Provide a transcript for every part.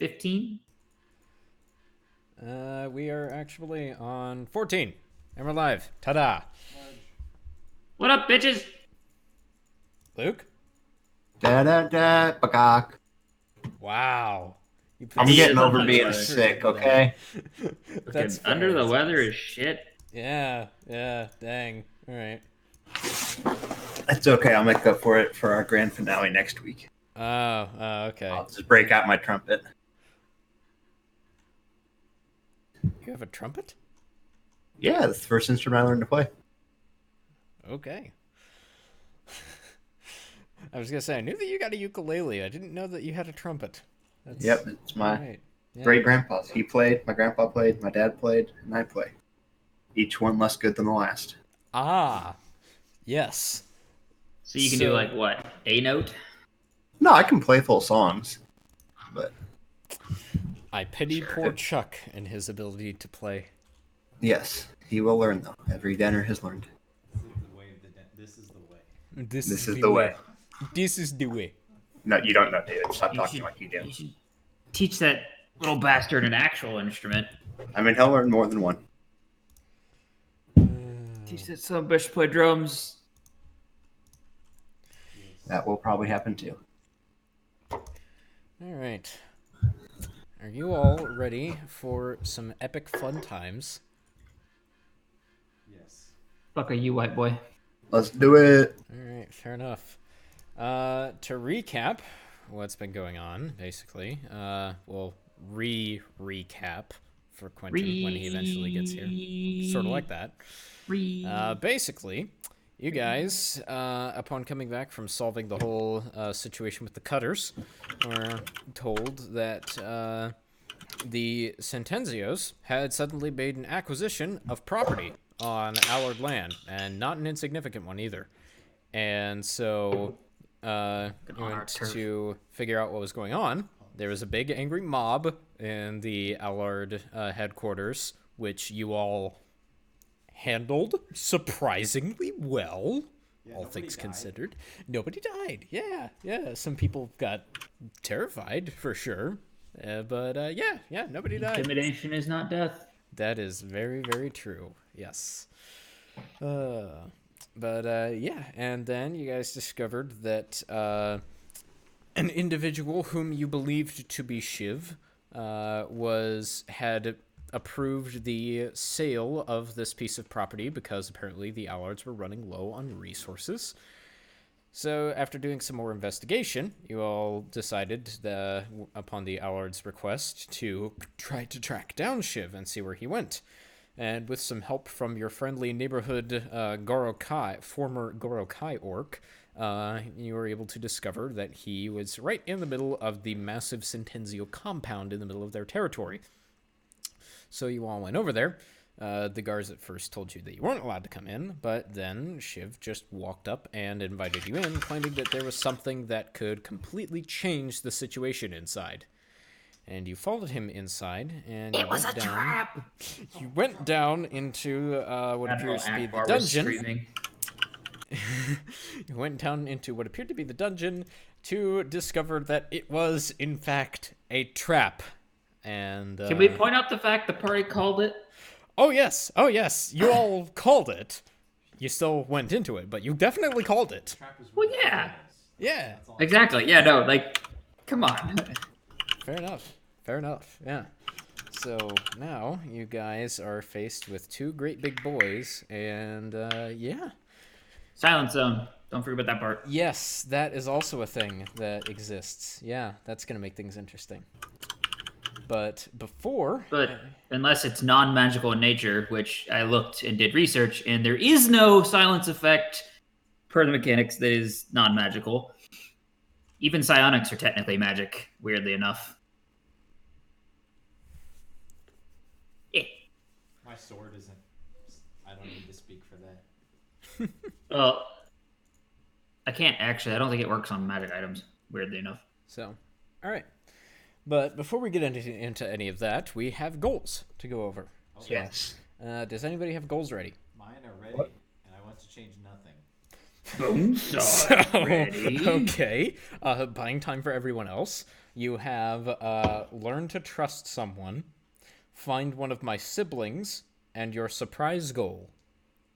15? We are actually on 14. And we're live. Ta-da. What up, bitches? Luke? Bagok. Wow. You I'm put getting so over much being effort sick, into that. okay? That's Fucking under fair, the I weather suppose. is shit. Yeah, dang. All right. That's okay. I'll make up for it for our grand finale next week. Okay. I'll just break out my trumpet. You have a trumpet? Yeah, that's the first instrument I learned to play. Okay. I was gonna say, I knew that you got a ukulele. I didn't know that you had a trumpet. Yep, it's my right. Yeah. great grandpa's. He played, my grandpa played, my dad played, and I play. Each one less good than the last. Ah, yes. So you can do like what? A note? No, I can play full songs, but I pity poor Chuck and his ability to play. yes, he will learn though. Every dinner has learned. This is the way. This is the way. This is the way. No, you don't know, David. Stop You talking should- like you do. You should teach that little bastard an actual instrument. I mean, he'll learn more than one. Teach that son of a bitch to play drums. That will probably happen too. All right. Are you all ready for some epic fun times? Yes. Fuck are you, white boy? Let's do it. All right, fair enough. To recap what's been going on, basically, we'll recap for Quentin when he eventually gets here. Sort of like that. Basically, you guys, upon coming back from solving the whole situation with the cutters, were told that the Sentenzios had suddenly made an acquisition of property on Allard land, and not an insignificant one either. And so you went to figure out what was going on. There was a big angry mob in the Allard headquarters, which you all handled surprisingly well, all things considered. Nobody died. Yeah. Some people got terrified, for sure. But nobody died. Intimidation is not death. That is very, very true. Yes. And then you guys discovered that an individual whom you believed to be Shiv had approved the sale of this piece of property because apparently the Allards were running low on resources. So after doing some more investigation, you all decided, upon the Allard's request, to try to track down Shiv and see where he went. And with some help from your friendly neighborhood former Gorokai orc, you were able to discover that he was right in the middle of the massive Sentenzio compound in the middle of their territory. So you all went over there. The guards at first told you that you weren't allowed to come in, but then Shiv just walked up and invited you in, claiming that there was something that could completely change the situation inside. And you followed him inside, and It was a trap. You went down into what appears to be the dungeon. You went down into what appeared to be the dungeon to discover that it was, in fact, a trap. And Can we point out the fact the party called it? Oh yes, you all called it. You still went into it, but you definitely called it. Well, yeah. Yeah. Exactly. Yeah, no, like, come on. Fair enough, yeah. So now you guys are faced with two great big boys, and yeah. Silent zone. Don't forget about that part. Yes, that is also a thing that exists. Yeah, that's going to make things interesting. But before... But unless it's non-magical in nature, which I looked and did research, and there is no silence effect per the mechanics that is non-magical. Even psionics are technically magic, weirdly enough. My sword isn't. I don't need to speak for that. Well, I can't actually. I don't think it works on magic items, weirdly enough. So, all right. But before we get into any of that, we have goals to go over. So, Yes. Does anybody have goals ready? Mine are ready, and I want to change nothing. Boom. So, Ready. okay. Buying time for everyone else. You have learn to trust someone, find one of my siblings, and your surprise goal.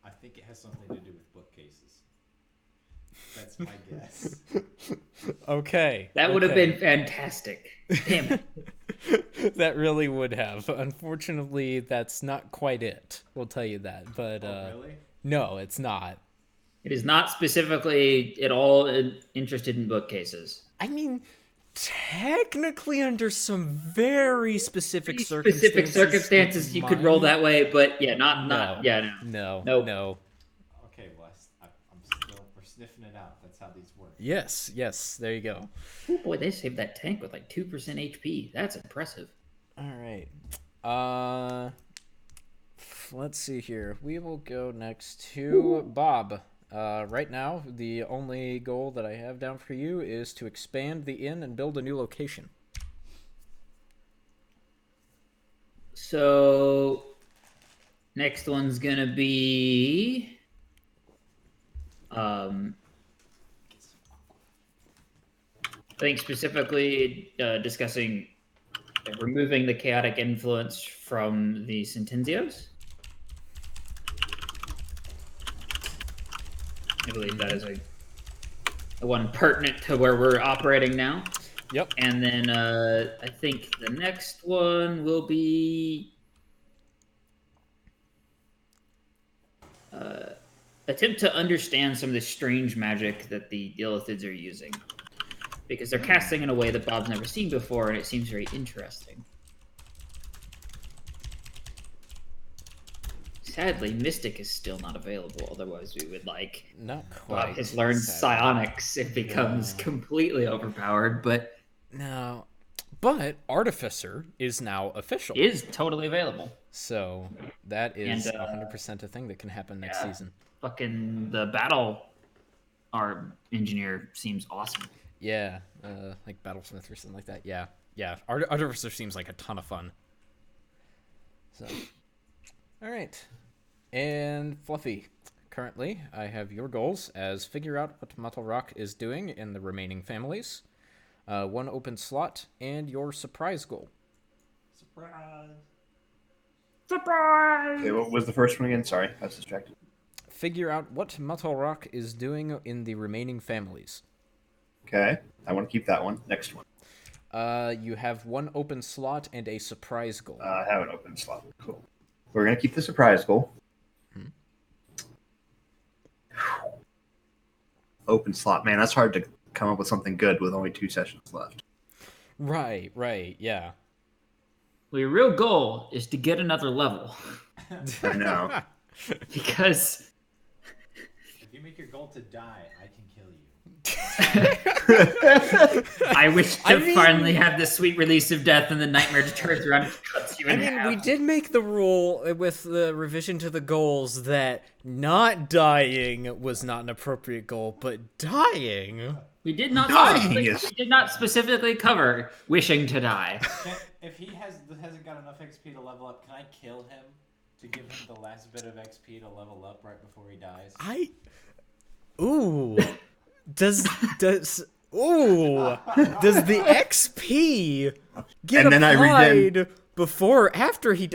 I think it has something to do with bookcases. That's my guess. Okay. That would have been fantastic. Damn it. That really would have. Unfortunately, that's not quite it. We'll tell you that. But Really? no, it's not. It is not specifically at all interested in bookcases. I mean, technically, under some very specific Specific circumstances, you could roll that way, but yeah, not yeah, No. Nope. No. Okay, Wes. We're sniffing it out. That's how these work. Yes. There you go. Oh boy, they saved that tank with like 2% HP. That's impressive. All right. Let's see here. We will go next to Bob. Right now, the only goal that I have down for you is to expand the inn and build a new location. So, next one's gonna be, I think specifically discussing removing the chaotic influence from the Sentenzios. I believe that is a one pertinent to where we're operating now. Yep. And then I think the next one will be attempt to understand some of the strange magic that the Illithids are using. Because they're casting in a way that Bob's never seen before, and it seems very interesting. Sadly, Mystic is still not available, otherwise we would like... Not quite. Bob has learned sadly. psionics, it becomes completely overpowered, but... No. But Artificer is now official. Is totally available. So that is And, 100% a thing that can happen next season. Fucking the battle our engineer seems awesome. Yeah, like Battlesmith or something like that. Yeah. Artificer seems like a ton of fun. So, all right. And Fluffy, currently I have your goals as figure out what Metal Rock is doing in the remaining families, one open slot, and your surprise goal. Surprise! Okay, what was the first one again? Sorry, I was distracted. Figure out what Metal Rock is doing in the remaining families. Okay, I want to keep that one. Next one. You have one open slot and a surprise goal. I have an open slot. Cool. We're going to keep the surprise goal. Open slot. Man, that's hard to come up with something good with only 2 sessions left. Right, yeah. Well, your real goal is to get another level. I know. Because... If you make your goal to die, I can kill you. I wish to finally have the sweet release of death and the nightmare just turns around and cuts you in half. We did make the rule with the revision to the goals that not dying was not an appropriate goal, but dying... We did not Dying we is- did not specifically cover wishing to die. If he hasn't got enough XP to level up, can I kill him to give him the last bit of XP to level up right before he dies? Does the XP get And then I applied before or after he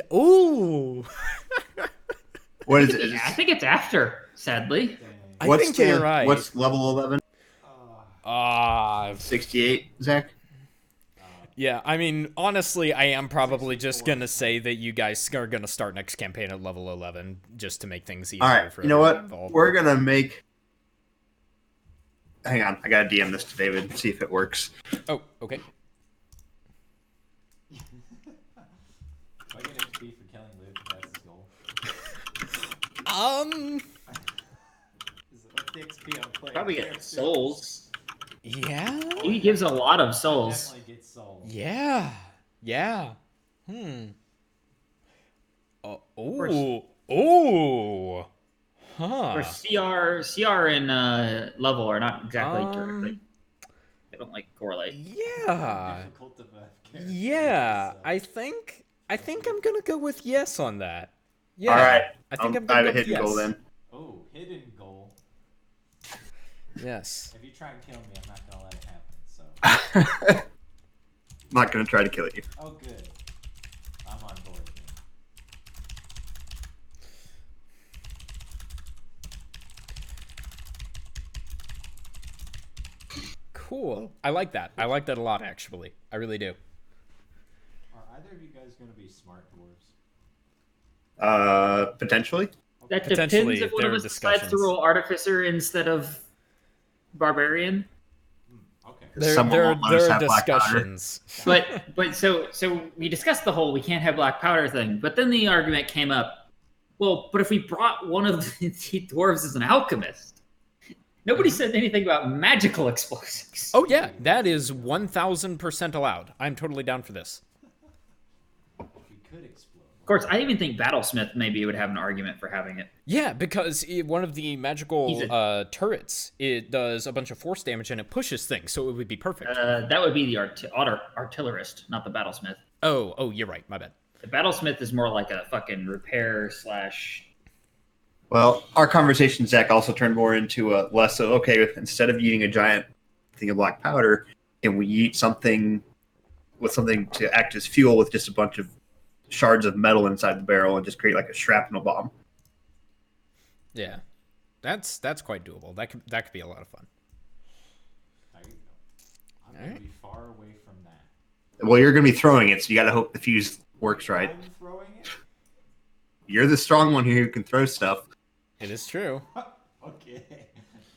What is it? I think it's after, sadly. I think you're right. What's level 11? 68, Zach? Yeah, I mean, honestly, I am probably just gonna say that you guys are gonna start next campaign at level 11 just to make things easier. All right, for you know what? everyone involved. We're going to make... Hang on, I got to DM this to David, see if it works. Oh, okay. Do I get XP for killing Luke if that's his goal? What's the XP on player? Probably get souls. Yeah? He gives a lot of souls. Definitely get souls. Yeah. Huh. Or CR and level are not exactly directly. They don't like correlate. Yeah. Difficult of a character, Yeah. so. I think I'm gonna go with yes on that. Yeah. All right, I think I'm I gonna have a go with hidden goal yes. then. Oh, hidden goal. Yes. If you try and kill me, I'm not gonna let it happen. So not going to try to kill you. Oh, good. I'm on board. Cool. I like that. I like that a lot, actually. I really do. Are either of you guys going to be smart dwarves? Potentially. That Potentially, depends if one there of are us decides to discussions. roll artificer instead of barbarian. Okay. Someone There won't let us are have black powder. discussions. But so we discussed the whole we can't have black powder thing. But then the argument came up. Well, but if we brought one of the dwarves as an alchemist, nobody said anything about magical explosives. Oh yeah, that is 1000% allowed. I'm totally down for this. If we could explode. Of course, I even think Battlesmith maybe would have an argument for having it. Yeah, because one of the magical He's turrets, it does a bunch of force damage and it pushes things, so it would be perfect. That would be the artillerist, not the Battlesmith. Oh, you're right. My bad. The Battlesmith is more like a fucking repair / Well, our conversation, Zach, also turned more into a less of, okay, instead of eating a giant thing of black powder, can we eat something with something to act as fuel with just a bunch of shards of metal inside the barrel and just create like a shrapnel bomb? Yeah, that's quite doable. That could be a lot of fun. There you go. I'm going Alright. to be far away from that. Well, you're going to be throwing it, so you got to hope the fuse works right. I'm throwing it? You're the strong one here who can throw stuff. It is true. Okay.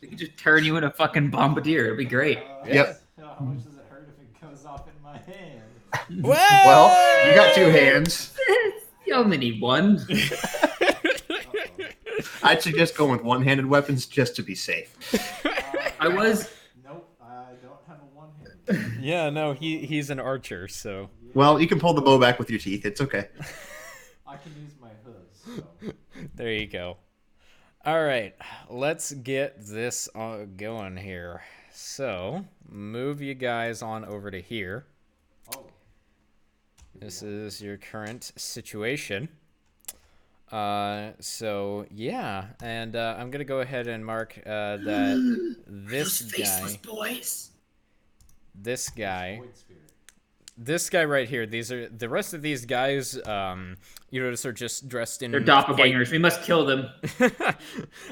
They could just turn you into a fucking bombardier. It'd be great. Yep. How much does it hurt if it goes off in my hand? Well, you got 2 hands. You only need one. I'd suggest going with one-handed weapons just to be safe. I was. Nope, I don't have a one-handed. Yeah, no, he's an archer, so. Well, you can pull the bow back with your teeth. It's okay. I can use my hooves. So. There you go. All right, let's get this going here. So, move you guys on over to here. Oh. This is your current situation. So yeah, and I'm gonna go ahead and mark that this guy, boys. this guy, Void spirit. this guy right here. These are the rest of these guys. You notice are just dressed in. They're doppelgangers. We must kill them.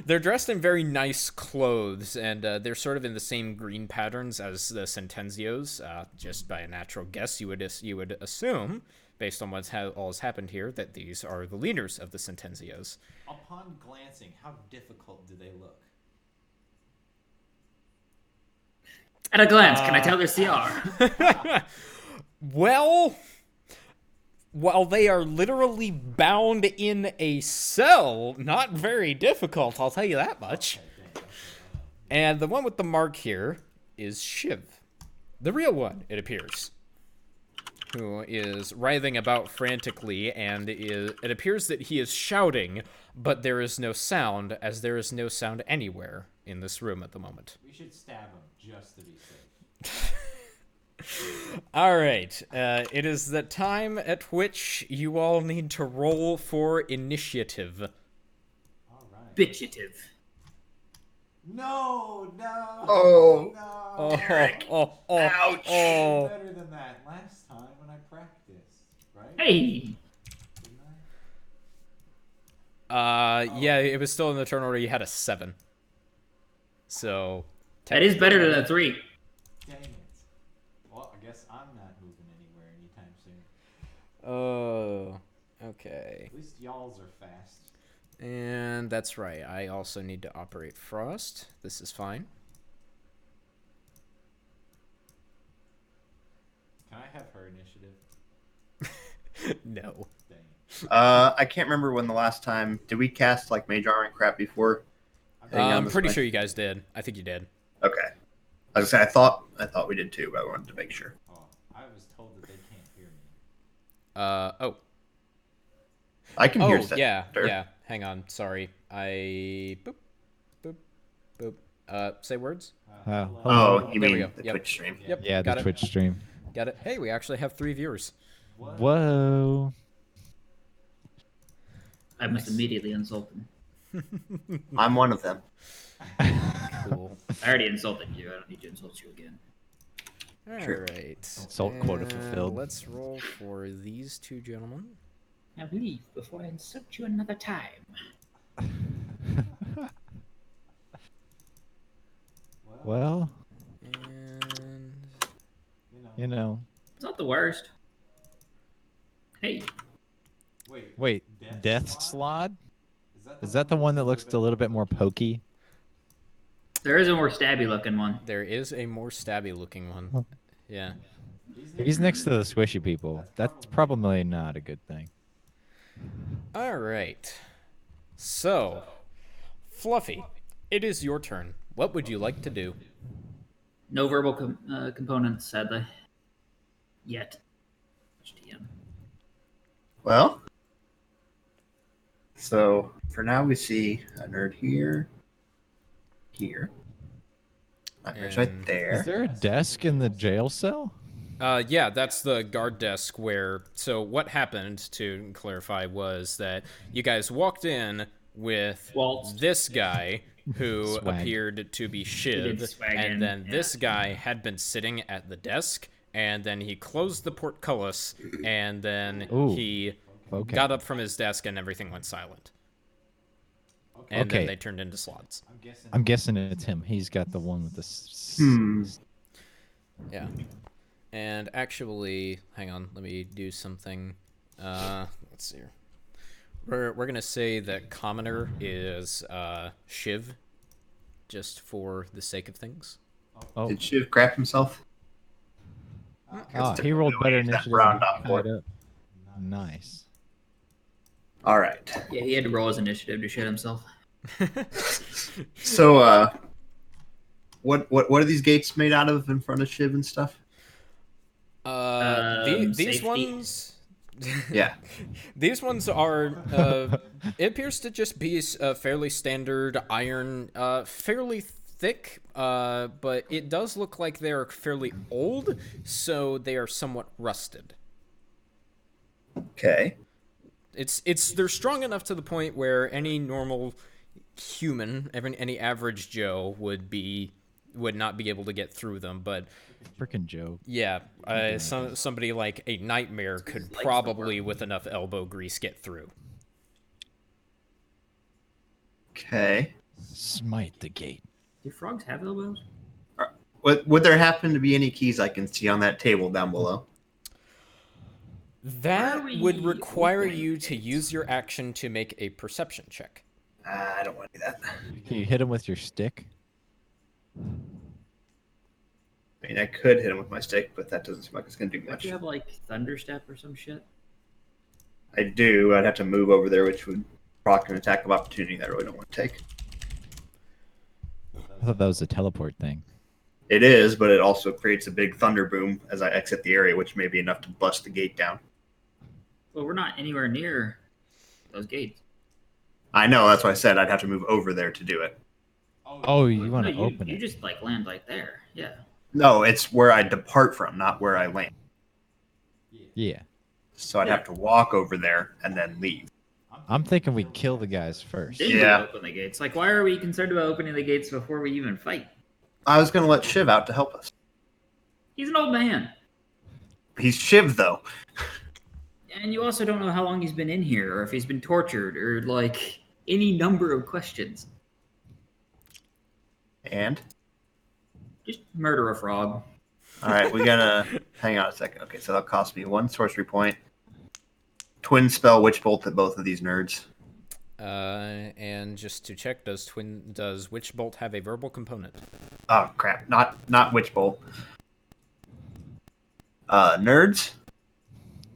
They're dressed in very nice clothes, and they're sort of in the same green patterns as the Sentenzios. Just by a natural guess, you would assume, based on all has happened here, that these are the leaders of the Sentenzios. Upon glancing, how difficult do they look? At a glance, can I tell their CR? Well, while they are literally bound in a cell, not very difficult, I'll tell you that much. And the one with the mark here is Shiv. The real one, it appears. Who is writhing about frantically, and it appears that he is shouting, but there is no sound, as there is no sound anywhere in this room at the moment. We should stab him just to be safe. All right, it is the time at which you all need to roll for initiative. All right. Bitchative. No. Oh. No. Ouch. Better than that last time when I practiced, right? Hey. Didn't I? Yeah, it was still in the turn order. You had a 7. So That is better than a 3. Dang it. Well, I guess I'm not moving anywhere anytime soon. Oh, okay. At least y'all's are fast. And that's right. I also need to operate Frost. This is fine. Can I have her initiative? No. Dang it. I can't remember when the last time did we cast like Mage Armor and crap before. Hang on I'm this pretty way. sure you guys did. I think you did. Okay. I was gonna say, I thought we did too, but I wanted to make sure. Oh, I was told that they can't hear me. Oh. I can hear Oh, stuff. yeah, Sure. yeah. Hang on. Sorry. Boop, boop, boop. Say words? Hello. Oh, you There we mean go. the Yep. Twitch stream? Yep. Yeah, the got it. Twitch stream. Got it. Hey, we actually have 3 viewers. What? Whoa. I must immediately insult them. I'm one of them. Cool. I already insulted you. I don't need to insult you again. All Sure. right. Salt quota And fulfilled. Let's roll for these two gentlemen. Now leave before I insult you another time. Well, And you know. It's not the worst. Hey, Wait, Death Slod? Is that the one that looks a little bit more pokey? there is a more stabby looking one. there is a more stabby looking one. Yeah. He's next to the squishy people. That's probably not a good thing. All right. So, Fluffy, it is your turn. What would you like to do? No verbal components, sadly. Yet. HTM. Well, so for now we see a nerd here. Nightmare's right And- there. Is there a desk in the jail cell? Yeah, that's the guard desk where. So what happened, to clarify, was that you guys walked in with Waltzed. this guy who Swag. appeared to be did Shiv, swag in, and then yeah. this guy had been sitting at the desk, and then he closed the portcullis, and then Ooh, he okay. got up from his desk, and everything went silent. And then Okay. they turned into slots. I'm guessing it's him. He's got the one with the. Yeah. And actually, hang on, let me do something. Let's see here. We're gonna say that commoner is Shiv, just for the sake of things. Oh, Did Shiv crap himself? he rolled better That initiative. round than up I for tied up. Nice. All right. Yeah, he had to roll his initiative to shit himself. So, what are these gates made out of in front of Shiv and stuff? These Safety. ones. Yeah. These ones are. It appears to just be a fairly standard iron, fairly thick, but it does look like they are fairly old, so they are somewhat rusted. Okay. They're strong enough to the point where any normal human, any average Joe would not be able to get through them, but Freaking Joe. yeah, somebody like a Nightmare could probably, with enough elbow grease, get through. Okay. Smite the gate. Do frogs have elbows? Would there happen to be any keys I can see on that table down below? That Why are would we require opening you to use your action to make a perception check. I don't want to do that. Can you hit him with your stick? I mean, I could hit him with my stick, but that doesn't seem like it's going to do Don't much. you have like thunderstep or some shit? I do. I'd have to move over there, which would proc an attack of opportunity that I really don't want to take. I thought that was a teleport thing. It is, but it also creates a big thunder boom as I exit the area, which may be enough to bust the gate down. Well, we're not anywhere near those gates. I know, that's why I said I'd have to move over there to do it. Oh, you want No, to you, open you it? just like land like there. Yeah. No, it's where I depart from, not where I land. Yeah. So I'd have to walk over there and then leave. I'm thinking we kill the guys first. Then Yeah. we open the gates. Like, why are we concerned about opening the gates before we even fight? I was going to let Shiv out to help us. He's an old man. He's Shiv, though. And you also don't know how long he's been in here, or if he's been tortured, or like any number of questions. And? Just murder a frog. All right, we gotta hang on a second. Okay, so that'll cost me 1 sorcery point. Twin spell Witch Bolt at both of these nerds. And just to check, does Witch Bolt have a verbal component? Oh crap! Not Witch Bolt. Nerds.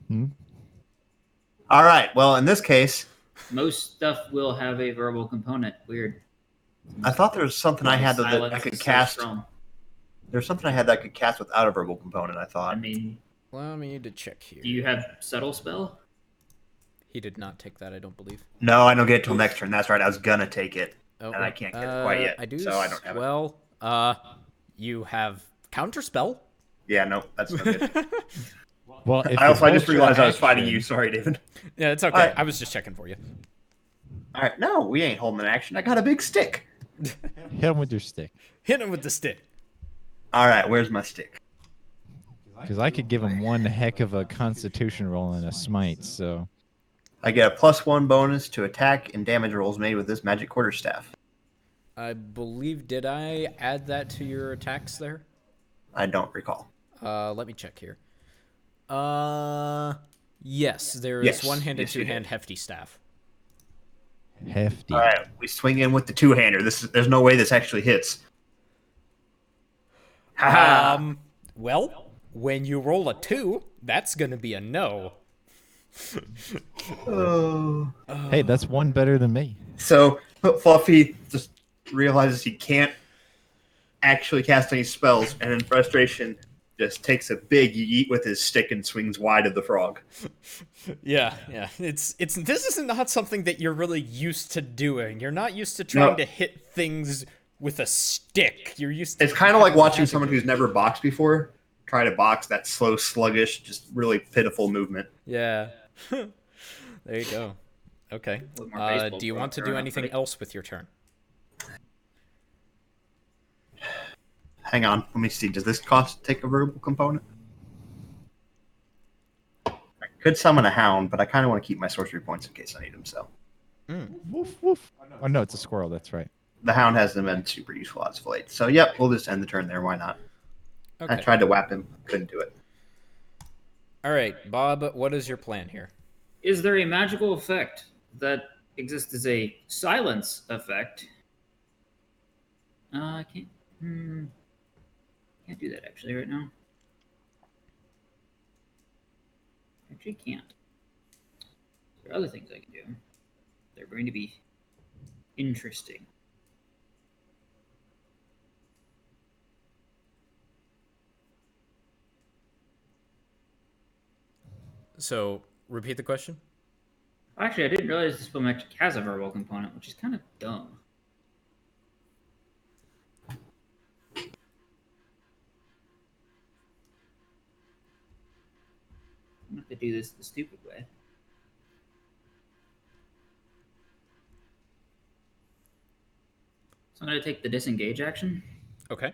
Hmm? All right. Well, in this case, Most stuff will have a verbal component. Weird. I thought there was something I had that I Silence could is so cast. strong. There's something I had that I could cast without a verbal component. I I thought. mean, Well, we need to check here. do you have subtle spell? He did not take that, I don't believe. No, I don't get it till next turn. That's right. I was gonna take it. Oh, And I can't get it quite yet, I do. so I don't have it. Well, you have counterspell. Yeah, no, that's no good. Well, if I you just hold your realized I was fighting action- you. Sorry, David. Yeah, it's okay. Alright. I was just checking for you. All right, no, we ain't holding an action. I got a big stick. Hit him with your stick. Hit him with the stick. All right, where's my stick? Because I could give him one heck of a Constitution roll and a smite. So I get a +1 bonus to attack and damage rolls made with this magic quarterstaff. I believe, did I add that to your attacks there? I don't recall. Let me check here. Yes, there is Yes, one-handed, yes, you two-hand hefty staff. hefty. All right, we swing in with the two-hander. There's no way this actually hits. Haha. Well, when you roll a 2, that's gonna be a no. Oh. Hey, that's one better than me. So Fluffy just realizes he can't actually cast any spells, and in frustration, just takes a big yeet with his stick and swings wide of the frog. Yeah. This is not something that you're really used to doing. You're not used to trying to hit things with a stick. You're used to. It's kind of like watching someone who's never boxed before try to box that slow, sluggish, just really pitiful movement. Yeah. There you go. Okay. Do you want to do anything else with your turn? Hang on, let me see. Does this cost take a verbal component? I could summon a hound, but I kind of want to keep my sorcery points in case I need them. So Woof woof. Oh no, it's a squirrel. That's right. the hound hasn't been super useful as of late. So yep, we'll just end the turn there. Why not? Okay. I tried to whap him, couldn't do it. All right, Bob, what is your plan here? Is there a magical effect that exists as a silence effect? I can't. Can't do that actually right now. Actually, can't. There are other things I can do. They're going to be interesting. So, repeat the question? Actually, I didn't realize this film actually has a verbal component, which is kind of dumb. I'm going to have to do this the stupid way. So I'm going to take the disengage action Okay.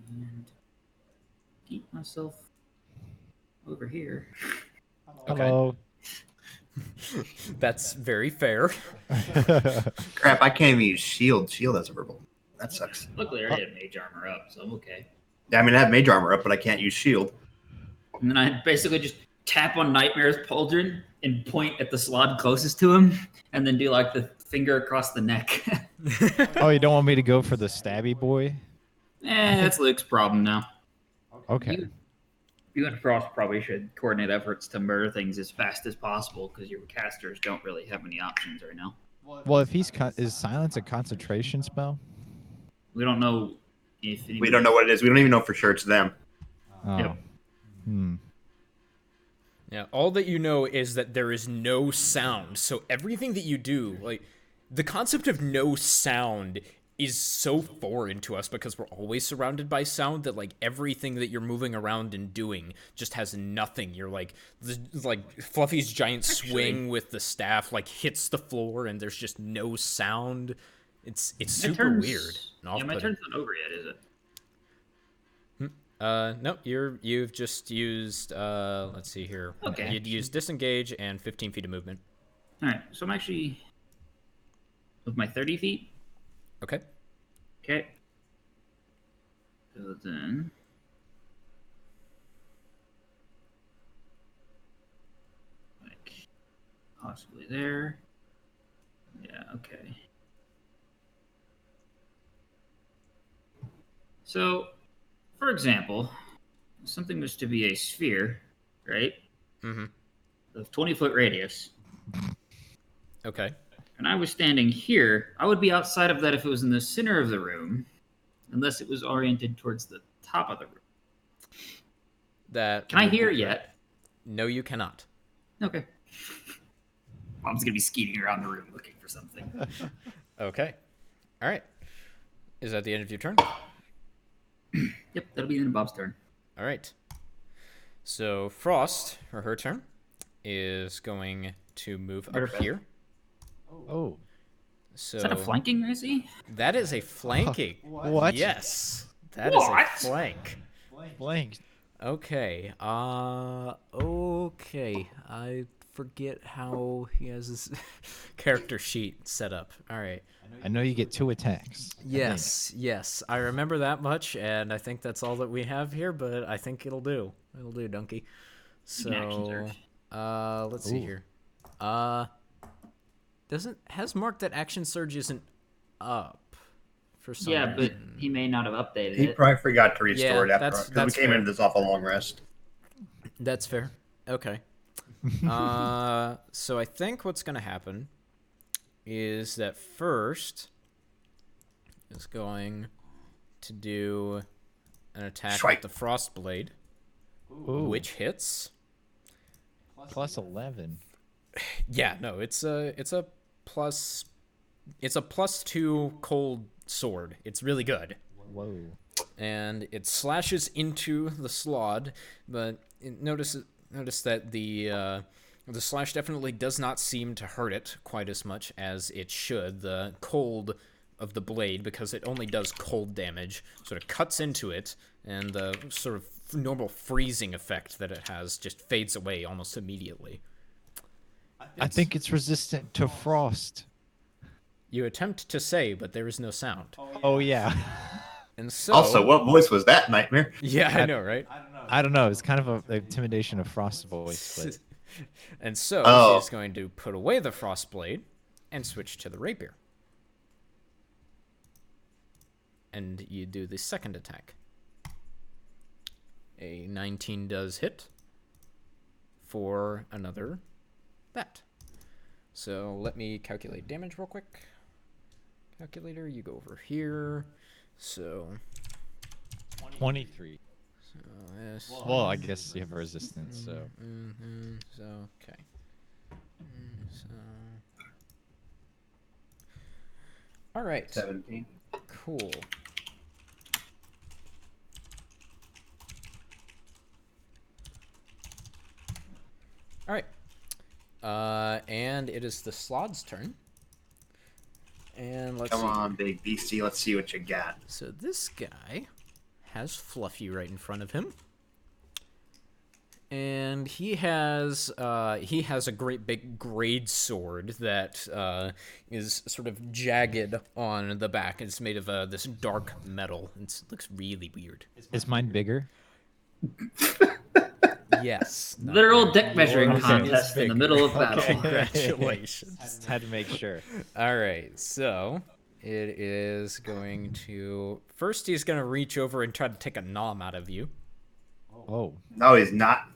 and keep myself over here. Okay. Hello. That's very fair. Crap, I can't even use shield. Shield has a verbal. That sucks. Luckily, I already have mage armor up, so I'm okay. Yeah, I mean, I have mage armor up, but I can't use shield. And then I basically just tap on Nightmare's Pauldron and point at the slot closest to him, and then do like the finger across the neck. Oh, you don't want me to go for the stabby boy? That's Luke's problem now. Okay. You and Frost probably should coordinate efforts to murder things as fast as possible because your casters don't really have any options right now. Well, if he's is silence a concentration spell? We don't know if We don't know what it is. We don't even know for sure it's them. Oh. Yep. Yeah, all that you know is that there is no sound. So everything that you do, like the concept of no sound is so foreign to us because we're always surrounded by sound that like everything that you're moving around and doing just has nothing. You're like Fluffy's giant swing with the staff like hits the floor and there's just no sound. It's super weird. Yeah, my turn's not over yet, is it? No, you've just used let's see here. Okay. You'd use disengage and 15 feet of movement. All right, so I'm actually with my 30 feet. Okay. Okay. So then, like, possibly there. Yeah. Okay. So, for example, something was to be a sphere, right? Mm-hmm. Of 20-foot radius. Okay. And I was standing here, I would be outside of that if it was in the center of the room, unless it was oriented towards the top of the room. That Can I would be hear it correct. yet? No, you cannot. Okay. Mom's gonna be skeeting around the room looking for something. Okay. All right. Is that the end of your turn? Yep, that'll be in Bob's turn. All right. So Frost, or her turn, is going to move up Perfect. here. Oh. So Is that a flanking, I see? that is a flanking. What? Yes. That is What? a flank. Blank. Okay. Okay. I forget how he has his character sheet set up. All right. I know you get 2 attacks. Yes. I remember that much, and I think that's all that we have here. But I think it'll do. It'll do, Donkey. So, let's see here. Has marked that action surge isn't up for some Yeah, but reason. he may not have updated He it. probably forgot to restore Yeah, it after that's we came fair. into this off a long rest. That's fair. Okay. So I think what's going to happen is that first is going to do an attack Strike. with the Frost Blade, Ooh. which hits. Plus 11. Yeah, no, it's a plus 2 cold sword. It's really good. Whoa. And it slashes into the Slod, but notice that the slash definitely does not seem to hurt it quite as much as it should. The cold of the blade, because it only does cold damage, sort of cuts into it, and the sort of normal freezing effect that it has just fades away almost immediately. I think it's resistant to frost. You attempt to say, but there is no sound. Oh, yeah. And so... Also, what voice was that, Nightmare? Yeah, I know, right? I don't know. It's kind of an intimidation of frost voice. But... And so Oh. she's going to put away the frost blade and switch to the rapier. And you do the second attack. A 19 does hit for another that. So let me calculate damage real quick. Calculator, you go over here. So 23. this. Well, I guess you have resistance, so. So okay. So. All right. 17. Cool. All right. And it is the Slod's turn. And let's Come see. on, big beastie. Let's see what you got. So this guy has Fluffy right in front of him. And he has a great big grade sword that is sort of jagged on the back. It's made of this dark metal. It looks really weird. Is mine bigger? Yes. Literal dick measuring Okay. contest in the middle of battle. Congratulations. Just had to make sure. All right, so it is going to... First, he's going to reach over and try to take a nom out of you. Oh. No, he's not.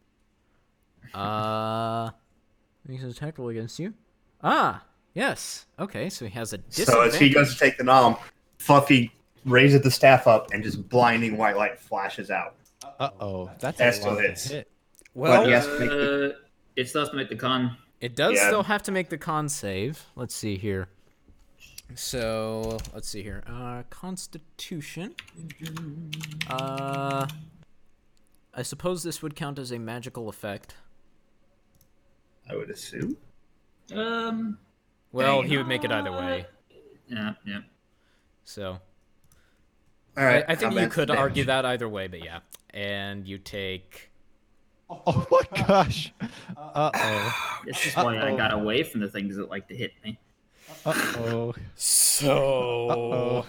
He's attack roll against you. Ah, yes. Okay, so he has a So disadvantage. as he goes to take the nom, Fluffy raises the staff up and just blinding white light flashes out. Uh-oh. That's That a still lot hits. to hit. Well, But he has to make the- It still has to make the con. it does Yeah. still have to make the con save. Let's see here. So, let's see here. Constitution. I suppose this would count as a magical effect. I would assume. Well, he would make it either way. Yeah. So, All right. I think how you bad's could the argue damage? that either way, but yeah. And you take... Oh my gosh. Uh-oh. This is why I got away from the things that like to hit me. Uh-oh. So... Uh-oh.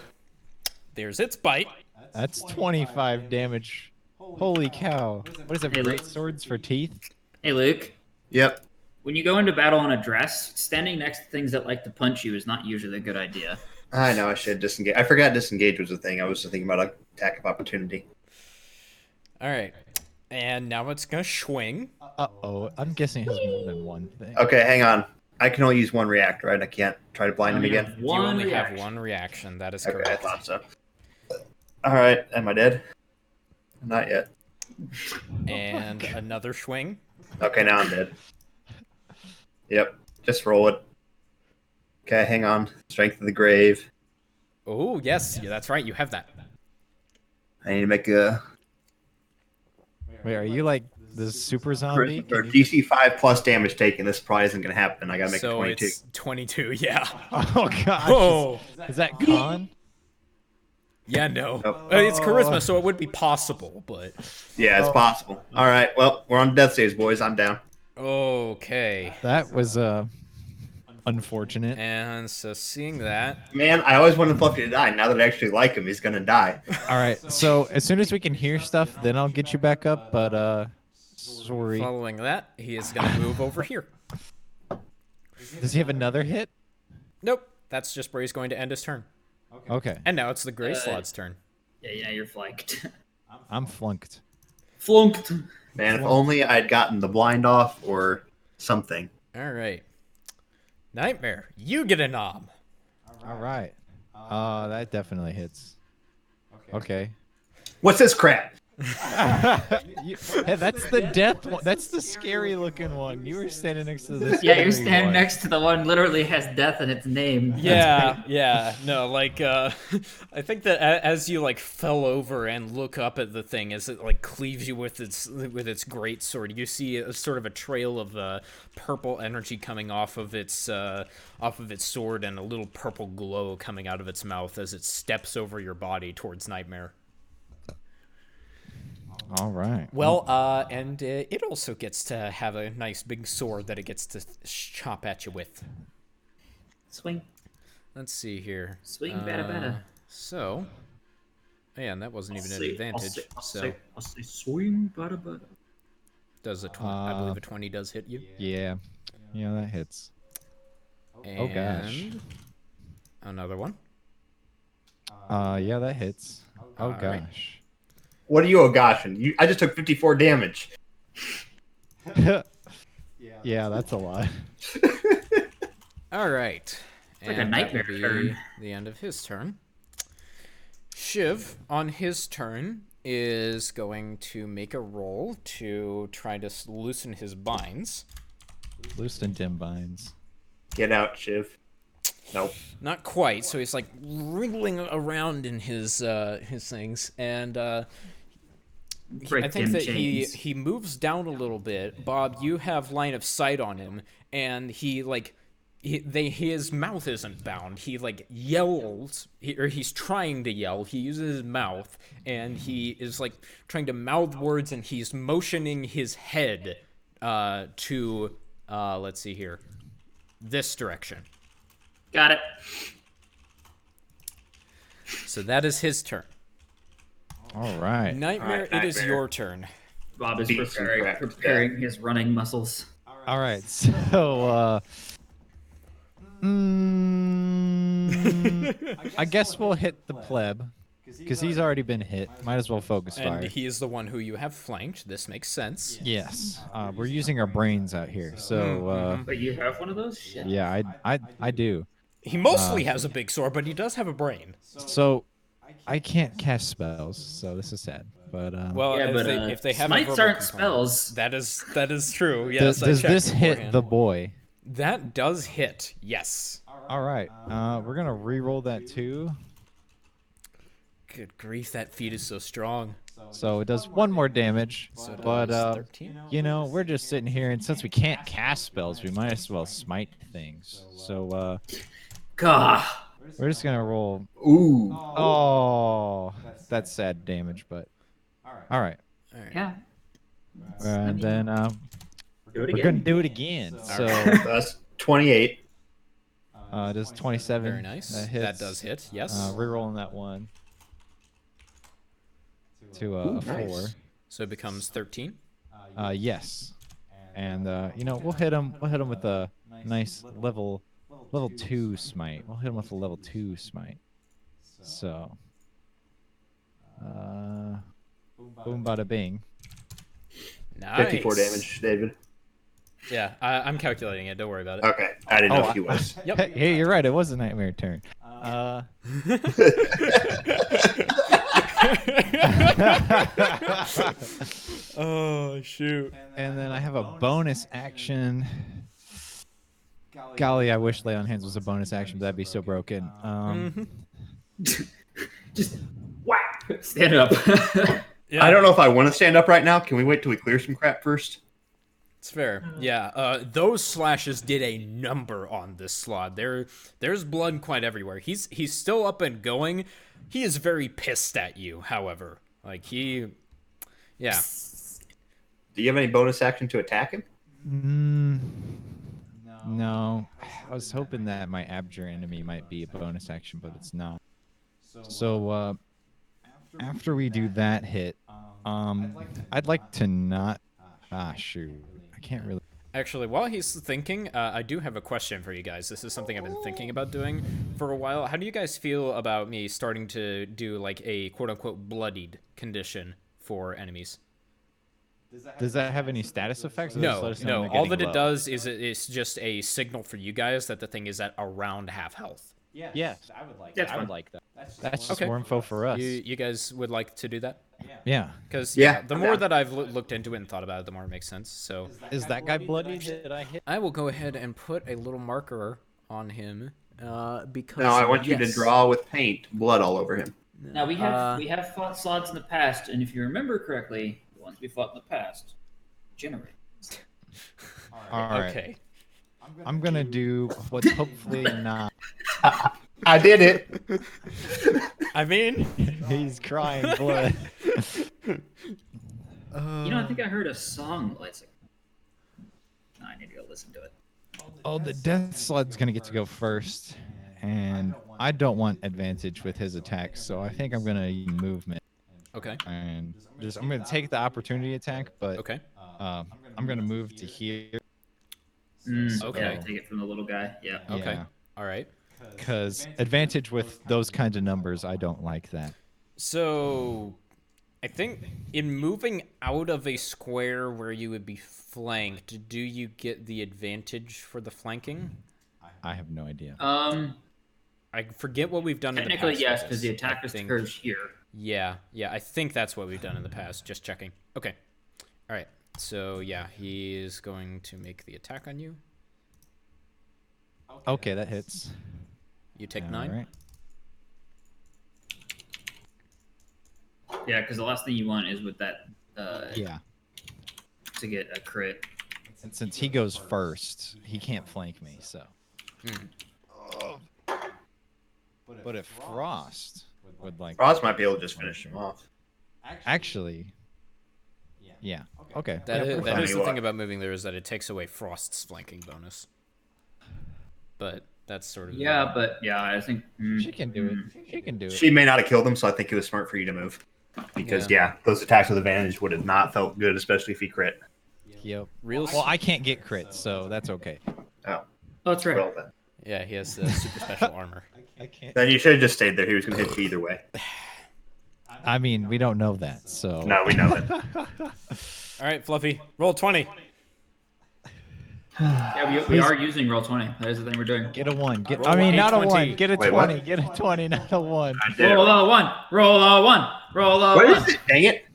There's its bite. That's 25 damage. Holy cow. What is it, Hey, great look. swords for teeth? Hey, Luke. Yep. When you go into battle in a dress, standing next to things that like to punch you is not usually a good idea. I know I should disengage. I forgot disengage was a thing. I was thinking about attack of opportunity. All right. And now it's going to swing. Uh-oh. I'm guessing it has more than one thing. Okay, hang on. I can only use one react, right? I can't try to blind him You again. have You one only reaction. have one reaction. That is Okay, I correct. thought so. All right, am I dead? Not yet. And another swing. Okay, now I'm dead. Yep, just roll it. Okay, hang on. Strength of the grave. Oh, yes. Yeah, that's right. You have that. I need to make a Wait, are you like the super zombie? or DC 5 plus damage taken. This probably isn't going to happen. I got to make So 22. it's 22, yeah. Oh gosh. Oh. Is that con? Yeah, no. Nope. It's charisma, so it would be possible, but... Yeah, it's possible. All right, well, we're on death saves, boys. I'm down. Okay. That was unfortunate. And so seeing that... Man, I always wanted Fluffy to die. Now that I actually like him, he's gonna die. All right, so as soon as we can hear stuff, then I'll get you back up. But sorry. Following that, he is going to move over here. Does he have another hit? Nope. That's just where he's going to end his turn. Okay. And now it's the Gray Slad's turn. Yeah, you're flanked. I'm flunked. Flunked. Man, if only I'd gotten the blind off or something. All right. Nightmare, you get a nom. All right. That definitely hits. Okay. What's this crap? Hey, that's the death one. That's the scary looking one. You were standing next to this. Yeah, you're scary standing one. next to the one literally has death in its name. Yeah. No, like, I think that as you, like, fell over and look up at the thing, as it, like, cleaves you with its great sword, you see a sort of a trail of purple energy coming off of its sword and a little purple glow coming out of its mouth as it steps over your body towards Nightmare. All right. Well, and it also gets to have a nice big sword that it gets to chop at you with. Swing. Let's see here. Swing, bada. So, and that wasn't even an advantage. I'll say swing, bada. Does a 20? I believe a 20 does hit you. Yeah, that hits. And Oh gosh. Another one. Yeah, that hits. Oh All right. gosh. What are you, oh gosh? I just took 54 damage. Yeah, that's a lot. All right. Like a And that will nightmare be turn. the end of his turn. Shiv, on his turn, is going to make a roll to try to loosen his binds. Loosened dim binds. Get out, Shiv. Nope. Not quite. So he's like wriggling around in his things, and I Break think dim that chains. he moves down a little bit. Bob, you have line of sight on him, and his mouth isn't bound. He like yells, or he's trying to yell. He uses his mouth, and he is like trying to mouth words, and he's motioning his head to let's see here, this direction. Got it. So that is his turn. All right. Nightmare, Alright, it is Nightmare. your turn. Bob is Beat some crap. preparing his running muscles. All right. So, I guess we'll hit the pleb because he's already been hit. Might as well focus fire. And he is the one who you have flanked. This makes sense. Yes. We're using our brains out here. So, But you have one of those? Shit. yeah, I do. He mostly has a big sword, but he does have a brain. So, I can't cast spells. So this is sad. But Well, Yeah, but if they have a smites verbal aren't component, spells. that is true. Yes, does I checked this hit beforehand. the boy? That does hit. Yes. All right. We're gonna re-roll that too. Good grief, that feat is so strong. So it does one more damage. So it But does 13. we're just sitting here, and since we can't cast spells, we might as well smite things. So Gah. we're just gonna roll. Ooh. Oh, that's sad damage, but all right. All right. Yeah. And then Do it we're gonna again. do it again. So That's 28. does 27. Very nice. That hits. That does hit. Yes. Re-rolling that one to a 4. nice. So it becomes 13. Yes. And we'll hit him. We'll hit him with a nice level 2 smite. We'll hit him with a level 2 smite. So, boom, bada bing. Nice. 54 damage, David. Yeah, I'm calculating it. Don't worry about it. Okay. I didn't know if you was. Yep. Hey, you're right. It was a nightmare turn. Oh shoot. And then I have a bonus action. Golly, I wish Lay on Hands was a bonus action, but that'd be so broken. Just whack. Stand up. Yeah. I don't know if I want to stand up right now. Can we wait till we clear some crap first? It's fair. Yeah, those slashes did a number on this slot. There's blood quite everywhere. He's still up and going. He is very pissed at you, however. Like, yeah. Do you have any bonus action to attack him? No. I was hoping that my Abjure enemy might be a bonus action, but it's not. So, after we do that hit, I'd like to not... shoot. I can't really... Actually, while he's thinking, I do have a question for you guys. This is something I've been thinking about doing for a while. How do you guys feel about me starting to do, like, a quote-unquote bloodied condition for enemies? Does that have any status effects? Or just let us know No. when they're All getting that it low? does is it's just a signal for you guys that the thing is at around half health. Yes, I would like That's I fine. would like that. That's just Okay. more info for us. You guys would like to do that? Yeah. Because Yeah. the more that I've looked into it and thought about it, the more it makes sense. So Is that guy bloody that I hit? I will go ahead and put a little marker on him. Because No, I want you to yes. draw with paint blood all over him. Now we have fought slots in the past, and if you remember correctly, the ones we fought in the past generate. All right. Okay. I'm gonna do what's hopefully not. I did it. I mean, He's crying blood. You know, I think I heard a song. It's like, I need to go listen to it. Oh, the death sled's gonna get to go first, and I don't want advantage with his attacks, so I think I'm gonna use movement okay. and I'm gonna take the opportunity attack, but Okay. I'm gonna move to here. Okay. Yeah, take it from the little guy. Yeah. Okay. Yeah. All right. Because advantage with those kinds of numbers, I don't like that. So, I think in moving out of a square where you would be flanked, do you get the advantage for the flanking? I have no idea. I forget what we've done in the Technically, past. yes, with because this. the attack I just think- occurs here. Yeah, I think that's what we've done in the past. Just checking. Okay. All right. So, yeah, he is going to make the attack on you. Okay, that hits. You take All 9. right. Yeah, because the last thing you want is with that Yeah. to get a crit. And since he goes first, he can't flank me, so. But if Frost would like... Frost might be able to just finish him off. Actually, yeah. Okay. That Yeah, is, we're that fine. is the What? thing about moving there is that it takes away Frost's flanking bonus. But that's sort of... Yeah, but yeah, I think She can do it. She can do it. She may not have killed him, so I think it was smart for you to move. Because, yeah, those attacks with advantage would have not felt good, especially if he crit. Yep. Real... Well, I can't get crits, so that's okay. Oh, Oh, that's right. well then. Yeah, he has super special armor. I can't. Then you should have just stayed there. He was going to hit you either way. I mean, we don't know that, so. No, we know it. All right, Fluffy, roll 20. Yeah, we are using roll 20. That is the thing we're doing. Get a 1. Roll I mean, not a 820. 1. Get a Wait, 20. what? Get a 20, not a 1. I did Roll it. a 1. Roll a 1. Roll a What 1. is it? Dang it.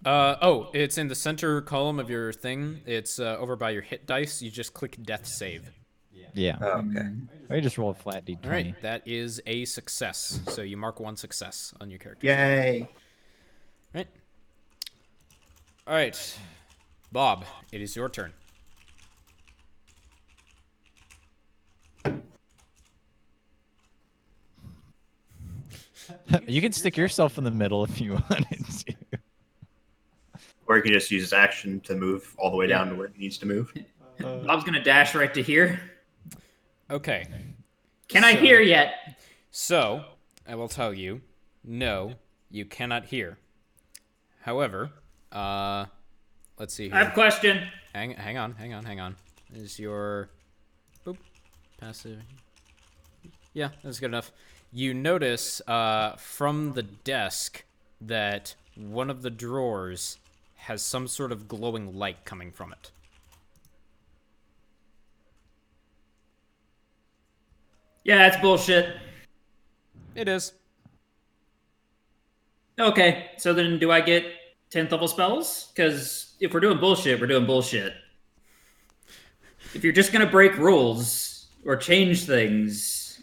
Oh, it's in the center column of your thing. It's over by your hit dice. You just click death save. Yeah. Oh, okay. I just roll a flat d20. All right, that is a success. So you mark 1 success on your character. Yay. Right. All right, Bob, it is your turn. You can stick yourself in the middle if you wanted to. Or he can just use his action to move all the way down to where he needs to move. Bob's gonna dash right to here. Okay. Can I hear yet? So, I will tell you, no, you cannot hear. However, let's see here. I have a question. Hang on. Is your boop passive? Yeah, that's good enough. You notice from the desk that one of the drawers has some sort of glowing light coming from it. Yeah, that's bullshit. It is. Okay, so then do I get 10th level spells? Because if we're doing bullshit, we're doing bullshit. If you're just gonna break rules or change things,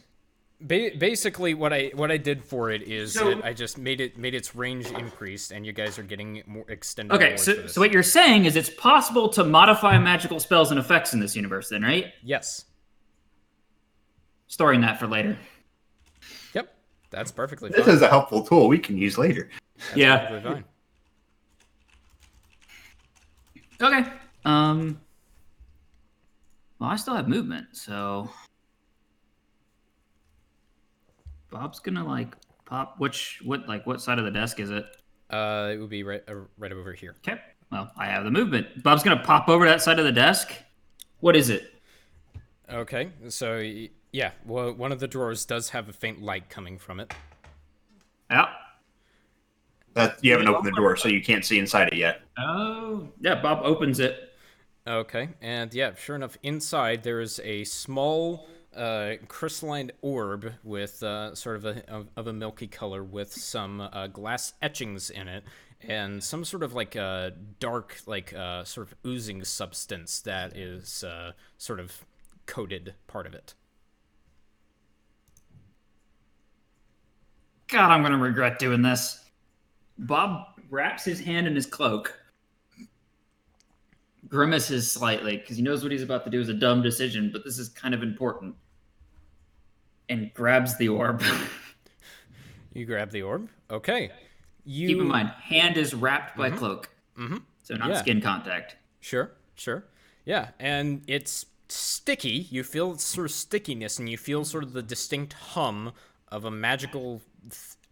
Basically, what I did for it is that I just made its range increased, and you guys are getting more extended. Okay, so what you're saying is it's possible to modify magical spells and effects in this universe, then, right? Yes. Storing that for later. Yep, that's perfectly This fine. is a helpful tool we can use later. That's Yeah. perfectly fine. Okay. Well, I still have movement, so Bob's gonna like pop. What side of the desk is it? It would be right over here. Okay. Well, I have the movement. Bob's gonna pop over that side of the desk. What is it? Okay, so yeah, well, one of the drawers does have a faint light coming from it. Yeah. You haven't opened the door, so you can't see inside it yet. Oh. Yeah, Bob opens it. Okay, and yeah, sure enough, inside there is a small crystalline orb with sort of a milky color with some glass etchings in it, and some sort of like dark, like sort of oozing substance that is sort of coated part of it. God, I'm gonna regret doing this. Bob wraps his hand in his cloak, grimaces slightly because he knows what he's about to do is a dumb decision, but this is kind of important, and grabs the orb. You grab the orb. Okay. Keep in mind, hand is wrapped by cloak, so not skin contact. Sure. Yeah, and it's sticky. You feel sort of stickiness, and you feel sort of the distinct hum of a magical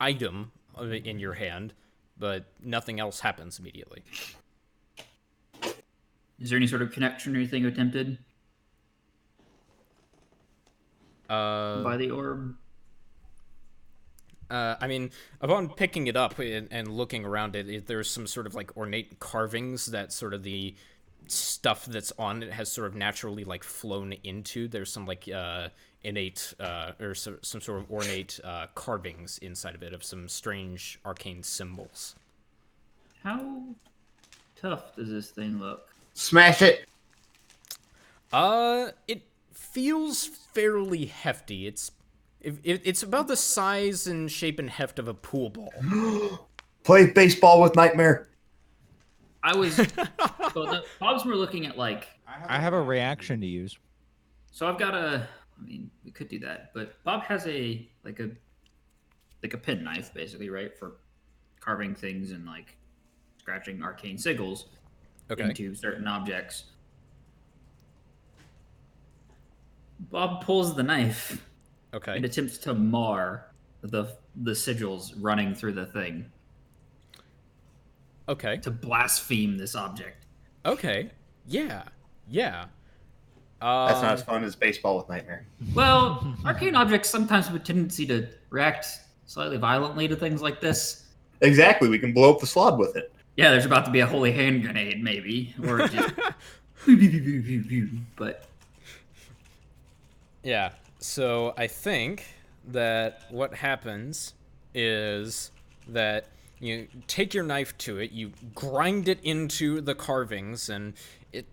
item in your hand, but nothing else happens immediately. Is there any sort of connection or anything attempted by the orb? I mean, upon picking it up and looking around it, there's some sort of like ornate carvings that sort of the stuff that's on it has sort of naturally like flown into. There's some like innate or some sort of ornate carvings inside of it of some strange arcane symbols. How tough does this thing look? Smash it! It feels fairly hefty. It's about the size and shape and heft of a pool ball. Play baseball with Nightmare. I was... well, the Bobs were looking at, like... I have a reaction to use. So I've got a... I mean, we could do that, but Bob has a penknife, basically, right? For carving things and, like, scratching arcane sigils into certain objects. Bob pulls the knife and attempts to mar the sigils running through the thing. Okay. To blaspheme this object. Okay. Yeah. That's not as fun as baseball with Nightmare. Well, arcane objects sometimes have a tendency to react slightly violently to things like this. Exactly. We can blow up the slot with it. Yeah, there's about to be a holy hand grenade, maybe. Or just... but... Yeah. So I think that what happens is that you take your knife to it, you grind it into the carvings, and it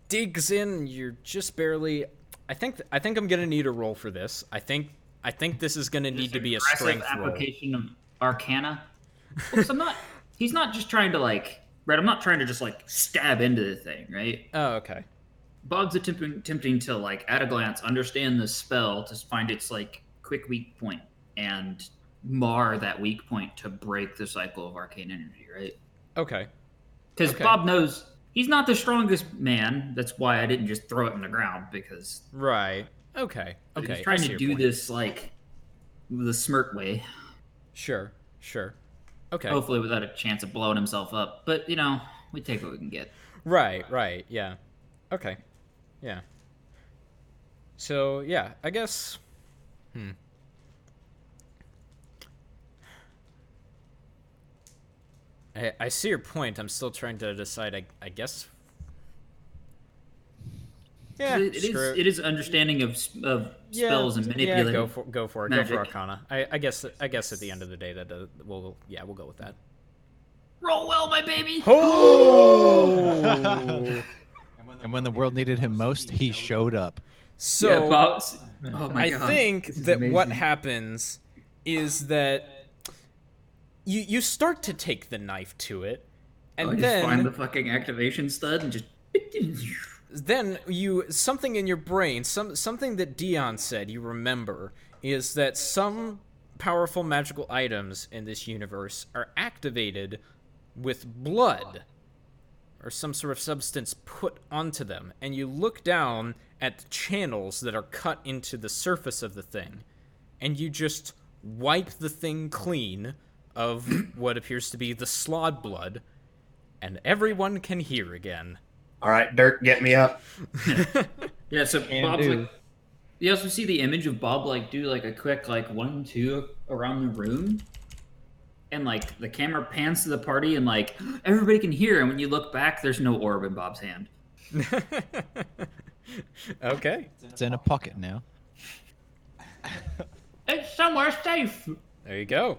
digs in. You're just barely. I think I'm gonna need a roll for this. I think this is gonna need to be a strength roll. Application of Arcana. Well, he's not just trying to like. Right, I'm not trying to just like stab into the thing, right? Oh, okay. Bob's attempting to like at a glance understand the spell to find its like quick weak point and mar that weak point to break the cycle of arcane energy, right? Okay. Because Bob knows he's not the strongest man. That's why I didn't just throw it in the ground, because... Right. Okay. He's trying to do this, like, the smirk way. Sure. Okay. Hopefully without a chance of blowing himself up. But, you know, we take what we can get. Right. Yeah. Okay. Yeah. So, yeah, I guess... I see your point. I'm still trying to decide, I guess... Yeah, it is understanding of spells and manipulating. Yeah, go for it. Magic. Go for Arcana. I guess at the end of the day that we'll go with that. Roll well, my baby. Oh! And when the world needed him most, he showed up. So Yeah, Bob's. Oh my I god. think this is that what amazing. happens is that you start to take the knife to it, and I just then find the fucking activation stud and just. something in your brain, something that Dion said you remember, is that some powerful magical items in this universe are activated with blood or some sort of substance put onto them, and you look down at the channels that are cut into the surface of the thing, and you just wipe the thing clean of what appears to be the slod blood, and everyone can hear again. All right, Dirk, get me up. Yeah, so Can Bob's do. like. You also see the image of Bob like do like a quick like 1, 2 around the room, and like the camera pans to the party and like everybody can hear, and when you look back, there's no orb in Bob's hand. Okay. It's in a pocket now. It's somewhere safe. There you go.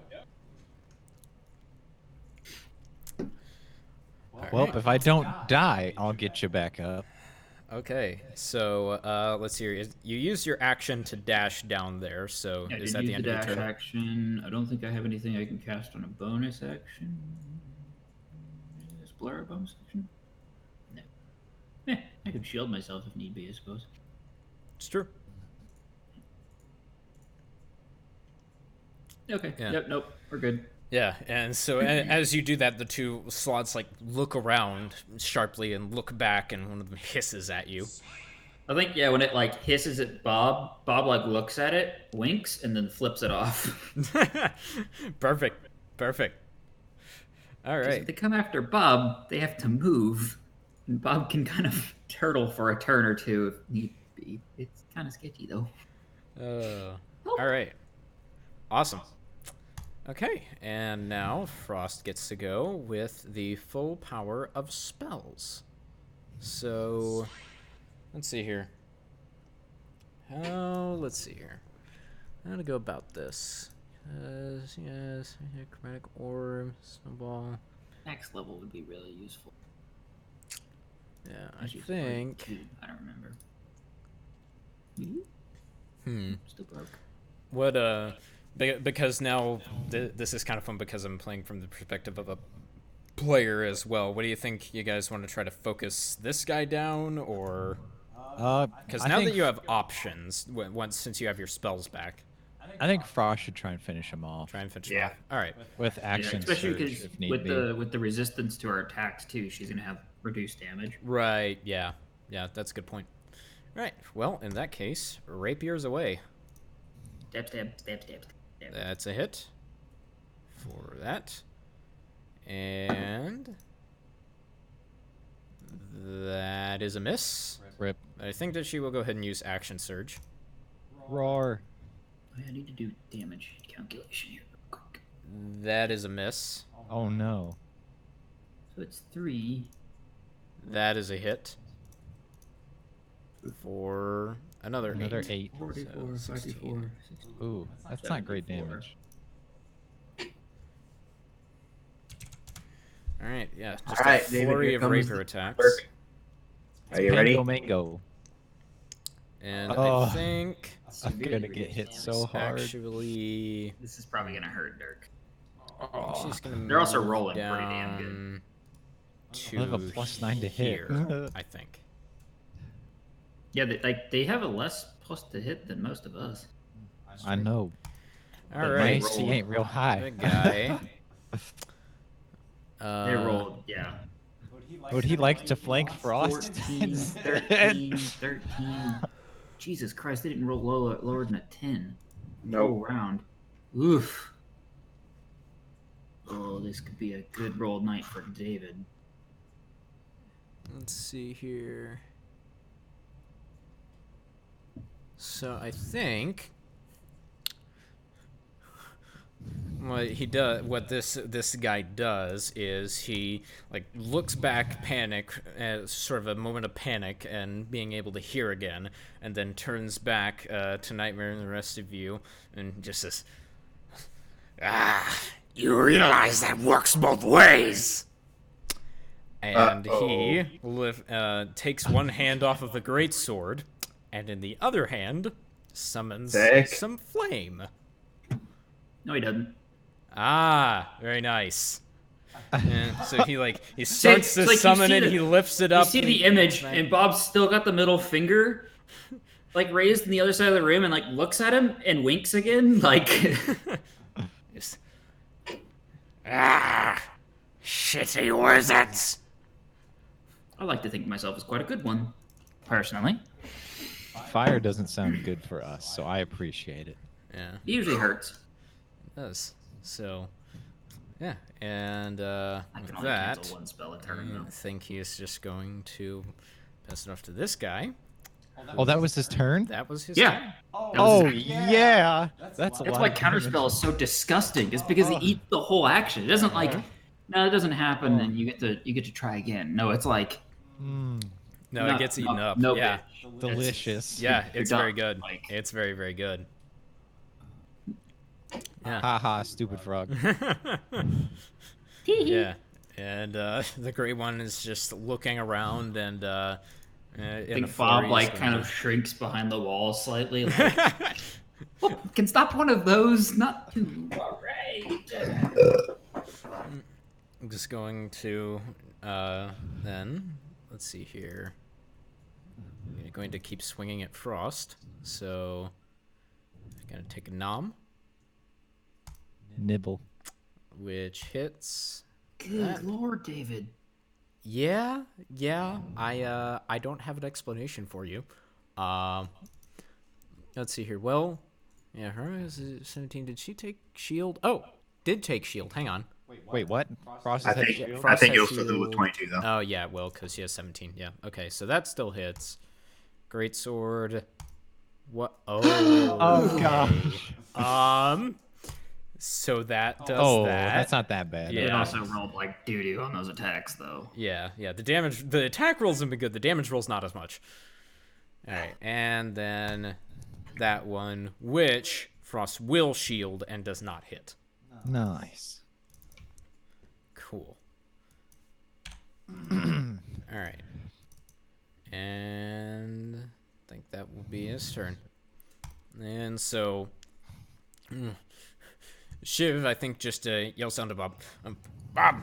Well, if I don't die, I'll get you back up. Okay, so let's see here. You use your action to dash down there, so Yeah, is did that use the end the of dash your turn? action? I don't think I have anything I can cast on a bonus action. Is Blur a bonus action? No. I can shield myself if need be, I suppose. It's true. Okay. Yeah. Yep. Nope. We're good. Yeah, and so as you do that, the two slots like look around sharply and look back, and one of them hisses at you. I think when it like hisses at Bob, Bob like looks at it, winks, and then flips it off. Perfect. All 'Cause right. if they come after Bob, they have to move, and Bob can kind of turtle for a turn or two if need be. It's kind of sketchy though. All right. Awesome. Okay, and now Frost gets to go with the full power of spells. So, let's see here. Let's see here. How to go about this? Yes, chromatic orb, snowball. Max level would be really useful. Yeah, I Actually, it's think. probably 2. I don't remember. Still broke. What because now this is kind of fun because I'm playing from the perspective of a player as well. What do you think? You guys want to try to focus this guy down, or because I now think that you have options, since you have your spells back, I think Frost should try and finish him off try and finish. Yeah. Off. All right. with action Especially surge because if need with be. the resistance to her attacks too, she's gonna have reduced damage. Right. Yeah. That's a good point. All right. Well, in that case, rapiers away. Stab, stab, stab, stab, stab. That's a hit for that. And that is a miss. Rip. I think that she will go ahead and use action surge. Roar. I need to do damage calculation here real quick. That is a miss. Oh no. So it's 3. That is a hit. For another 8. 44, 16. 54, 60. Ooh, that's not great 74. damage. All right, yeah. Just All right, a David, flurry here of comes rapier the attacks. Dirk. Are you ready? Mango. And Oh. I think I'm gonna get hit so hard. actually This is probably gonna hurt Dirk. she's gonna They're also move rolling pretty damn good. down I have a to +9 to hit. here, I think. Yeah, they have a less plus to hit than most of us. I know. All But my right, AC ain't real high. big guy. They rolled, yeah. Would he like to flank Frost? 14, 13, 13. Jesus Christ, they didn't roll lower than a 10. Nope. Whole round. Oof. Oh, this could be a good roll night for David. Let's see here. So I think what this guy does is he like looks back, panic, sort of a moment of panic and being able to hear again, and then turns back to Nightmare and the rest of you and just says, you realize that works both ways. And he takes one hand off of the greatsword and in the other hand, summons Sick. some flame. No, he doesn't. Ah, very nice. And so he starts to it's like you summon see it, the- he lifts it You up. see and the he- image, and Bob's still got the middle finger, like raised in the other side of the room, and like looks at him and winks again, like. Just- Ah, shitty wizards. I like to think of myself as quite a good one, personally. Fire doesn't sound good for us, so I appreciate it. Yeah, It usually hurts. it does. So, yeah, and I with can only that, cancel one spell a turn. I Though. think he is just going to pass it off to this guy. Oh, that was his turn? That was his Yeah. turn. Oh, yeah. That's a That's lot why of damage. counterspell is so disgusting. It's because it eats the whole action. It doesn't like, no, it doesn't happen, and you get to try again. No, it's like, Mm, No, it gets eaten up. No, Yeah, bitch. delicious. yeah, You're it's very done. good. Like- It's very, very good. Yeah. Haha, stupid frog. Yeah, and the gray one is just looking around and I in a think Bob flurry, like is kind gonna- of shrinks behind the wall slightly. Like, oh, can stop one of those, not two. All right. I'm just going to then let's see here. I'm going to keep swinging at Frost, so I'm gonna take a nom, Nibble. which hits. Good Lord, David. Yeah. I don't have an explanation for you. Let's see here. Well, yeah, her is 17. Did she take shield? Oh, did take shield. Hang on. Wait, what? Frost I has think shield? I think has you'll still do shield. with 22 though. Oh yeah, well, because she has 17. Yeah. Okay, so that still hits. Great sword. What? Oh. Oh, gosh. So that does Oh, that. that's not that bad. Yeah. It also rolled like doo-doo on those attacks, though. Yeah. The attack rolls have been good. The damage rolls not as much. All right, and then that one, which Frost will shield and does not hit. Nice. Cool. All right, and I think that will be his turn. And so, Shiv, I think, just yells down to Bob. Bob,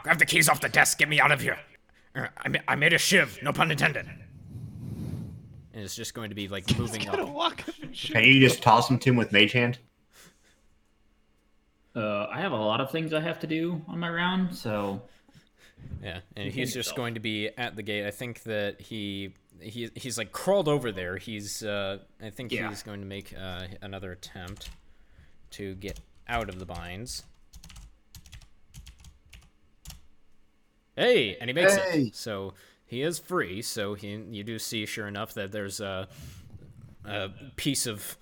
grab the keys off the desk. Get me out of here. I made a Shiv, no pun intended. And it's just going to be like moving up. Can you just toss him to him with Mage Hand? I have a lot of things I have to do on my round, so Yeah, and he's just so. going to be at the gate. I think that he's like crawled over there. He's I think Yeah. he's going to make another attempt to get out of the binds. Hey, and he makes Hey! it. So he is free. So you do see, sure enough, that there's a piece of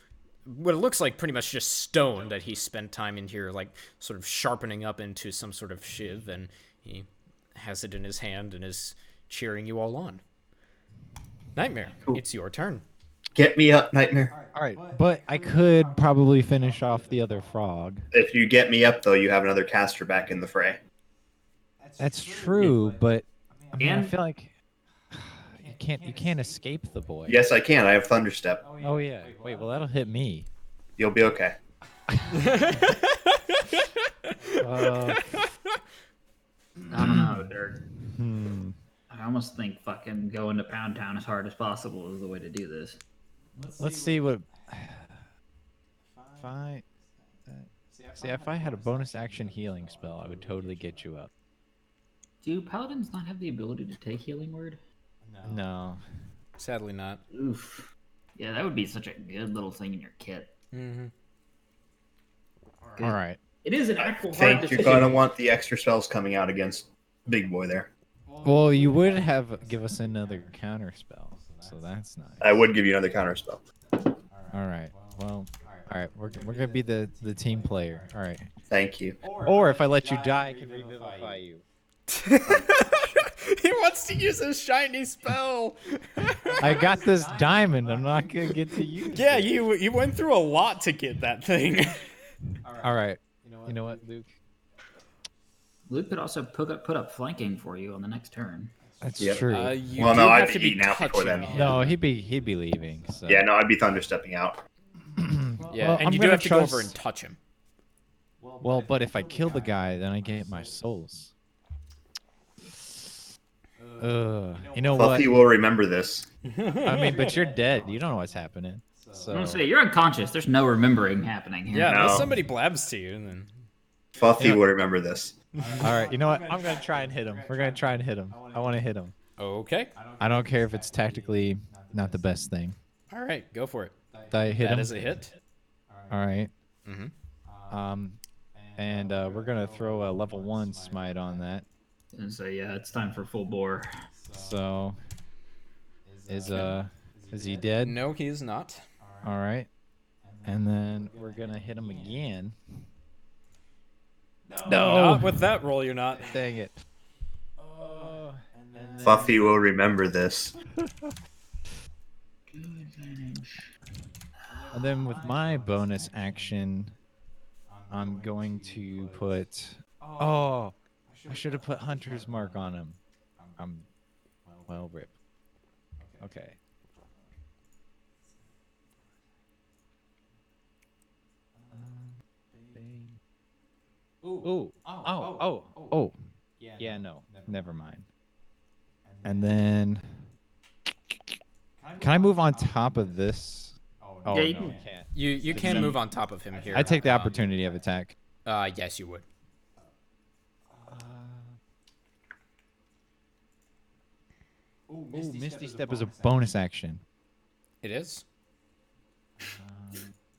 what it looks like pretty much just stone that he spent time in here, like sort of sharpening up into some sort of shiv, and he has it in his hand and is cheering you all on. Nightmare, Cool. it's your turn. Get me up, Nightmare. All right, but I could probably finish off the other frog. If you get me up, though, you have another caster back in the fray. That's true, but I mean, I And- feel like you can't escape the boy. Yes, I can. I have Thunderstep. Oh yeah. Wait, well that'll hit me. You'll be okay. Uh, I don't know, Dirk. hmm. I almost think fucking going to Pound Town as hard as possible is the way to do this. Let's see what. If I see if I had a bonus action healing spell, I would totally get you up. Do paladins not have the ability to take healing word? No. Sadly not. Oof. Yeah, that would be such a good little thing in your kit. Mm-hmm. All right. It is an I actual hard think decision. you're going to want the extra spells coming out against Big Boy there. Well, you would have give us another counter spell, so that's nice. I would give you another counter spell. All right. Well, all right. We're gonna be the team player. All right. Thank you. Or if I let you die, I can revivify you. He wants to use his shiny spell. I got this diamond. I'm not gonna get to use. Yeah, it. you went through a lot to get that thing. All right. You know what, Luke? Luke could also put up flanking for you on the next turn. That's Yep. true. You Well, do no, I'd have be to be eating out before touching then. him. No, he'd be leaving. So. Yeah, no, I'd be thunder stepping out. Yeah, Well, and I'm you do gonna have to go over trust- and touch him. Well, but if I kill the guy, then I get my souls. You know what? Fluffy will remember this. I mean, but you're dead. You don't know what's happening. I'm So gonna say you're unconscious. There's no remembering happening here. Yeah, unless No. somebody blabs to you, and then. Fluffy Yeah. will remember this. all right, you know what? I'm gonna try and hit him. We're gonna try and hit him. I want to hit him. Okay. I don't care if it's tactically not the best thing. All right, go for it. Did I hit That him? is a hit. All right. Mm-hmm. And we're gonna throw a level 1 smite on that. And so yeah, it's time for full bore. So is he dead? No, he is not. All right. And then we're gonna hit him again. Not with that roll, you're not. Dang it. Fluffy will remember this. And then with my bonus action, I'm going to put. Oh, I should have put Hunter's Mark on him. Well, rip. Okay. Ooh. Oh. Yeah, no. Never mind. And then. Can I move on top of this? Oh, Yeah, you no, can. I can't. You can move on top of him here. I take the opportunity of attack. Yes, you would. Ooh, Misty Step is a bonus action. It is.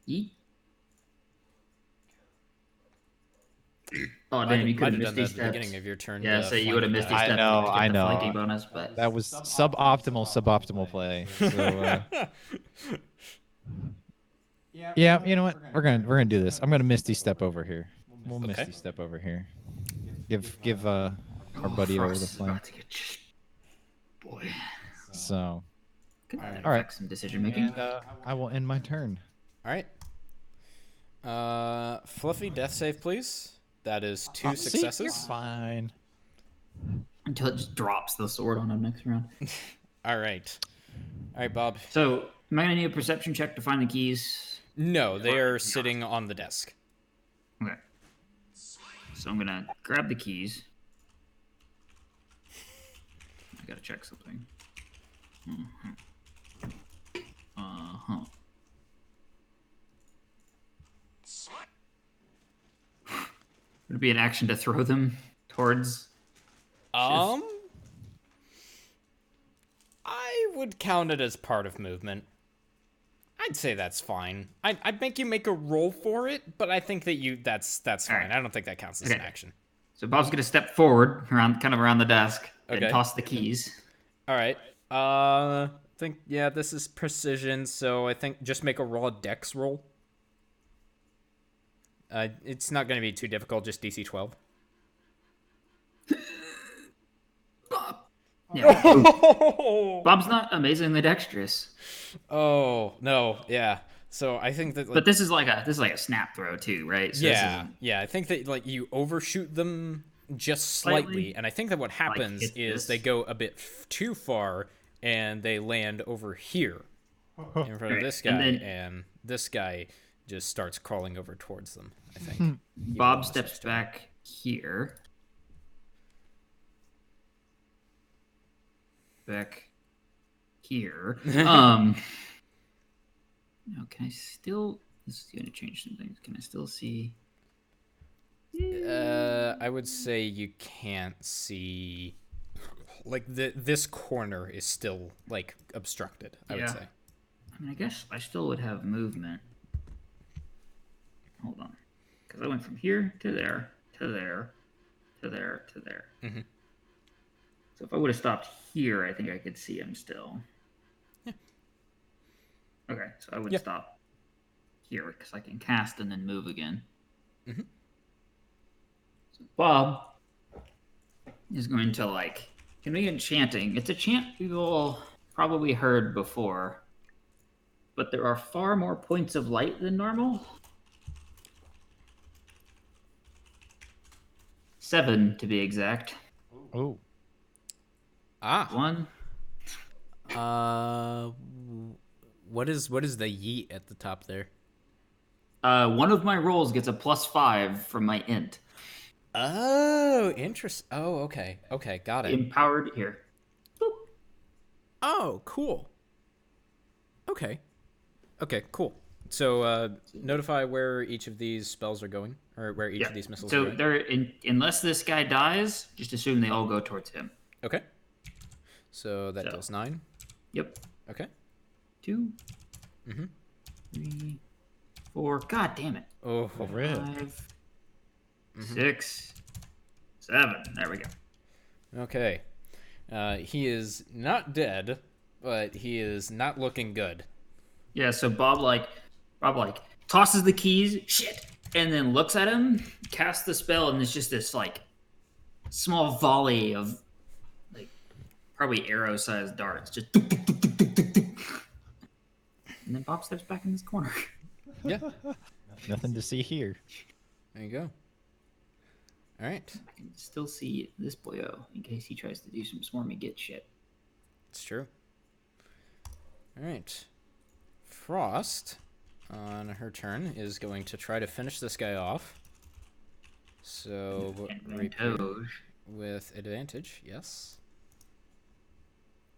Yeet. Oh Might damn, you could might have have done misty that at the stepped. beginning of your turn. Yeah, to so you would have flank misty attack. stepped. know, to get I the know. flanking bonus, but That was suboptimal play. So, yeah, you know what? We're gonna do this. I'm gonna Misty Step over here. We'll Okay. Misty Step over here. Give our buddy over the Frost is flank. about to get boy. So, Could that All right. affect some decision making? and I will end my turn. All right. Fluffy, death save, please. That is 2 See, successes. you're fine. Until it just drops the sword on him next round. All right. All right, Bob. So, am I gonna need a perception check to find the keys? No, they are sitting on the desk. Okay. So I'm gonna grab the keys. I gotta check something. Uh-huh. Would it be an action to throw them towards? I would count it as part of movement. I'd say that's fine. I'd make you make a roll for it, but I think that that's fine. Alright. I don't think that counts as an Okay. action. So Bob's gonna step forward around, kind of around the desk, and Okay. toss the keys. All right. Think this is precision, so I think just make a raw dex roll. It's not going to be too difficult, just DC 12. Yeah. Bob's not amazingly dexterous, Oh, no. Yeah. So I think that but this is like a snap throw too, right? So this yeah. isn't- Yeah, I think that like you overshoot them just slightly, Slightly. and I think that what happens hit is this. they go a bit too far and they land over here in front of Right, this guy, and and, then- this guy just starts crawling over towards them, I think. Bob steps back here. Back here. Now, can I still? This is going to change some things. Can I still see? I would say you can't see. Like this corner is still like obstructed. I would Yeah. say. I mean, I guess I still would have movement. Hold on, because I went from here to there, to there, to there, to there. Mhm. So if I would have stopped here, I think I could see him still. Yeah. Okay, so I would Yeah. stop here because I can cast and then move again. Mhm. So Bob is going to can we enchanting? It's a chant we've all probably heard before, but there are far more points of light than normal. 7 to be exact. Oh. Ah. One. What is the yeet at the top there? One of my rolls gets a +5 from my int. Oh, interest. Oh, okay. Okay, got it. Empowered here. Boop. Oh, cool. Okay. Okay, cool. So, notify where each of these spells are going, or where each of these missiles are So going. they're unless this guy dies, just assume they all go towards him. Okay. So that does 9. Yep. Okay. 2. Mm-hmm. 3. 4. God damn it. Oh, 5. Mm-hmm. 6. 7. There we go. Okay. He is not dead, but he is not looking good. Yeah. So Bob tosses the keys, shit, and then looks at him, casts the spell, and it's just this like small volley of like probably arrow-sized darts, just. And then Bob steps back in his corner. Yeah. Nothing to see here. There you go. All right. I can still see this boyo in case he tries to do some swarmy get shit. It's true. All right. Frost, on her turn, is going to try to finish this guy off. So, repair with advantage, yes.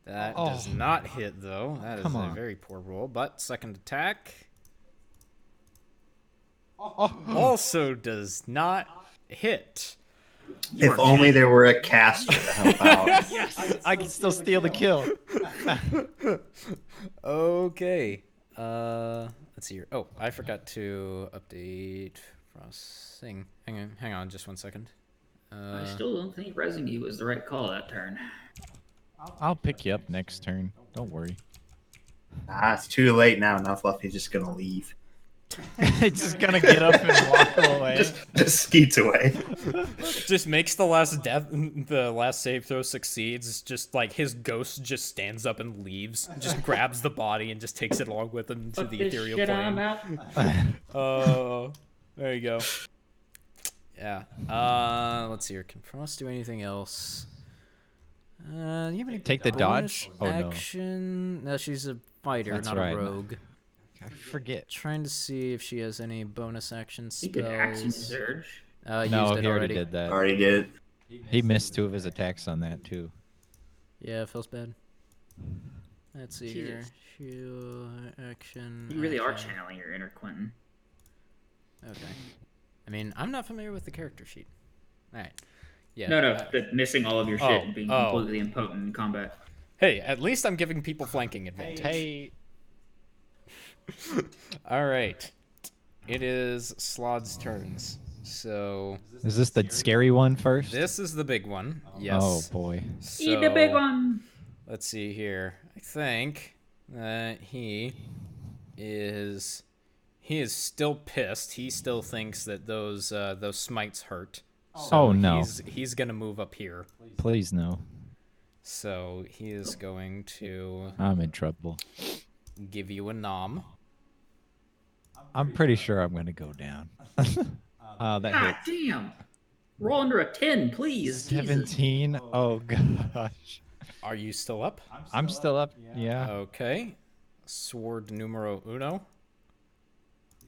That does not hit, though. That is a very poor roll. But second attack also does not hit. If only there were a caster to help out. Yes, I can still steal the kill. Okay. Let's see here. Oh, I forgot to update Frost thing. Hang on, just 1 second. I still don't think resing you was the right call that turn. I'll pick you up next turn. Don't worry. It's too late now. Now Fluffy's just gonna leave. It's just gonna get up and walk away. Just skeets away. Just makes the last save throw succeeds. Just like his ghost just stands up and leaves. Just grabs the body and just takes it along with him to the ethereal plane. Oh, there you go. Yeah. Let's see here. Can Frost do anything else? You have any Take the dodge? Oh, no. action? No, she's a fighter, That's not right. a rogue. I forget. Trying to see if she has any bonus action He spells. did action surge. No, Used it he already did that. Already did. He missed 2 of his attacks on that too. Yeah, it feels bad. Let's see here. Jesus. Shield, action. You really are action. channeling your inner Quentin. Okay. I mean, I'm not familiar with the character sheet. Alright. Yeah. No, but missing all of your shit and being oh. completely impotent in combat. Hey, at least I'm giving people flanking advantage. Hey. Alright. It is Slod's turns. So Is this the scary one first? this is the big one. Yes. Oh boy. So, Eat the big one! let's see here. I think that he is still pissed. He still thinks that those smites hurt. So Oh, no. He's gonna move up here. Please no. So he is going to I'm in trouble. give you a nom. I'm pretty sure I'm gonna go down. That God hit. damn! Roll under a 10, please. Jesus. 17. Oh gosh. Are you still up? I'm still up. Yeah. Okay. Sword numero uno.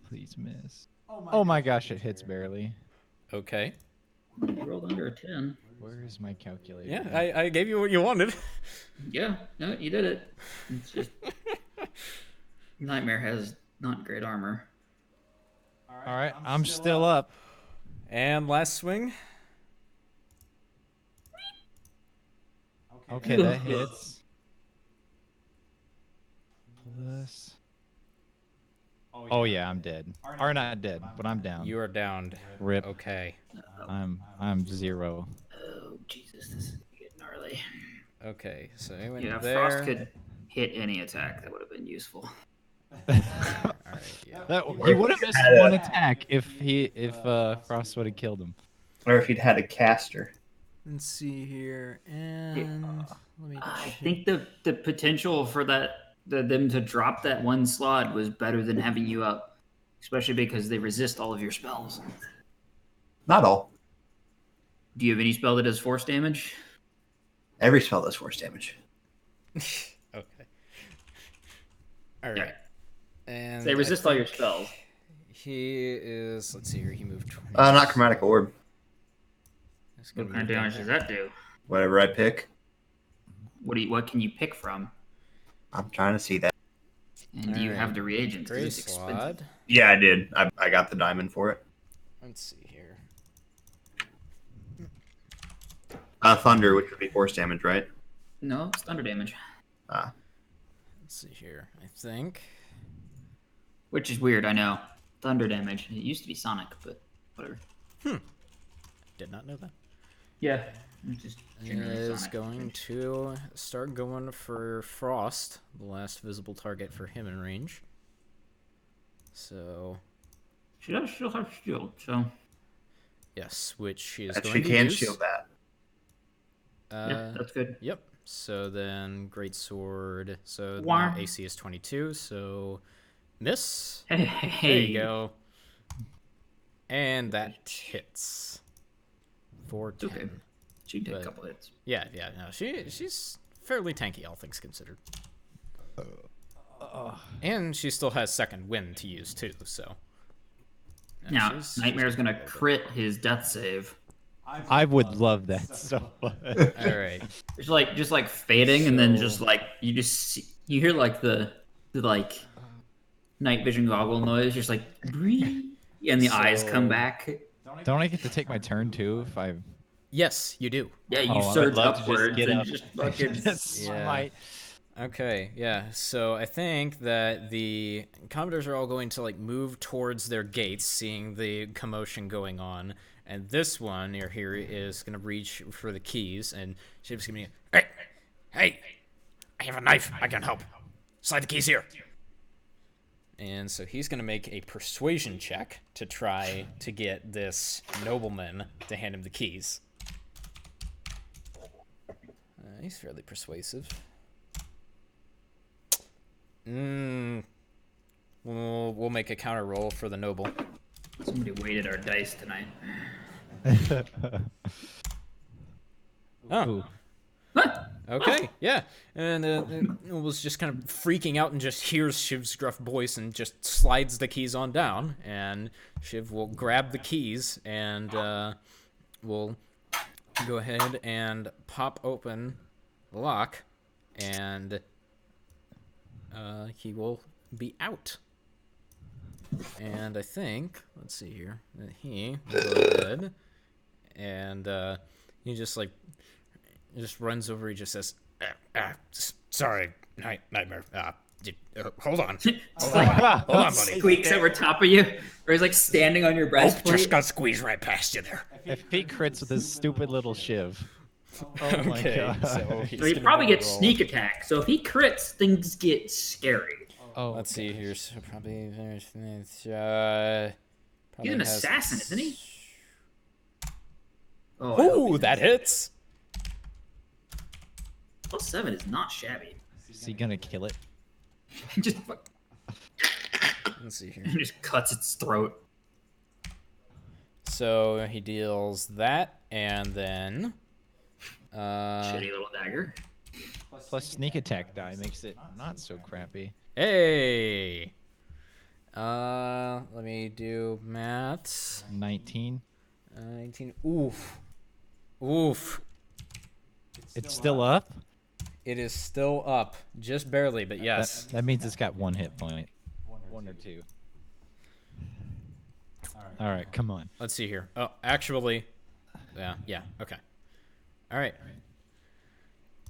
Please miss. Oh my gosh, it hits barely. Okay. You rolled under a 10. Where is my calculator? Yeah, I gave you what you wanted. Yeah, no, you did it. It's just Nightmare has not great armor. All right, I'm still up. And last swing. Okay, that hits. Plus. Oh yeah, I'm dead. Or not dead, but I'm down. You are downed. Rip. Okay. I'm 0. Oh, Jesus, this is getting gnarly. Okay, so he went Yeah, there. Frost could hit any attack. That would have been useful. All right, yeah. He would have missed one attack if Frost would have killed him. Or if he'd had a caster. Let's see here, and let me. I check. think the potential for them to drop that one slot was better than having you up, especially because they resist all of your spells. Not all. Do you have any spell that does force damage? Every spell does force damage. Okay. All right. Yeah. And They resist I all your think spells. He is. Let's see here. He moved 20. Not Chromatic Orb. That's gonna What kind of move down damage does there. that do? Whatever I pick. What can you pick from? I'm trying to see that. And do you Alright. have the reagents? 'Cause Gray it's expensive. Swad. Yeah, I did. I got the diamond for it. Let's see here. Thunder, which would be force damage, right? No, it's thunder damage. Ah. Let's see here. I think. Which is weird, I know. Thunder damage. It used to be sonic, but whatever. Did not know that. Yeah. It's just generally Is sonic. going to start going for Frost, the last visible target for him in range. So, She does still have shield, so yes, which she is That going she to can use. shield that. yeah, that's good. Yep. So then Great Sword. So Wah. now AC is 22. So miss. Hey, There you go. And that hits. 410. Okay. She did But- a couple hits. Yeah, no, she's fairly tanky, all things considered. And she still has second wind to use too, so. Yeah, Now, she's Nightmare's gonna pretty good. crit his death save. I would love that so much. All right. It's like just like fading, and then So- just like you just see, you hear like the like night vision goggle noise, just like "Bree," and the eyes come So- back. Don't I get to take my turn too if I? Yes, you do. Yeah, you Oh, I would surge love to just upwards get and up. just fucking. Yeah. Smite. Okay, yeah. So I think that the Commodores are all going to like move towards their gates, seeing the commotion going on. And this one here is gonna reach for the keys, and Shiv's gonna be, hey, I have a knife. I can help. Slide the keys here. And so he's gonna make a persuasion check to try to get this nobleman to hand him the keys. He's fairly persuasive. We'll make a counter roll for the noble. Somebody weighted our dice tonight. Oh, Ooh. What? okay, yeah. And it was just kind of freaking out and just hears Shiv's gruff voice and just slides the keys on down. And Shiv will grab the keys and will go ahead and pop open the lock, and he will be out. And I think, let's see here, that he will go ahead and he just runs over. He just says, "Sorry, Nightmare. Hold on, hold on, buddy. Squeaks over top of you, or he's like standing on your breastplate. Just got squeezed right past you there." If he crits with his stupid little shiv. Oh my Okay, god. so he's So he gonna probably roll. gets sneak attack. So if he crits, things get scary. Oh, Let's see here. So probably there's He's an assassin, isn't he? Oh, I hope Ooh, he's- that hits. +7 is not shabby. is he gonna kill it? just Let's see here. just cuts its throat. So he deals that, and then Shitty little dagger. Plus sneak attack die makes it not so crappy. hey. Let me do maths. 19. 19. Oof. It's still up? It is still up, just barely, but yes. That means it's got 1 hit point. One or two. Alright, come on. Let's see here. Oh, actually, yeah, okay. All right.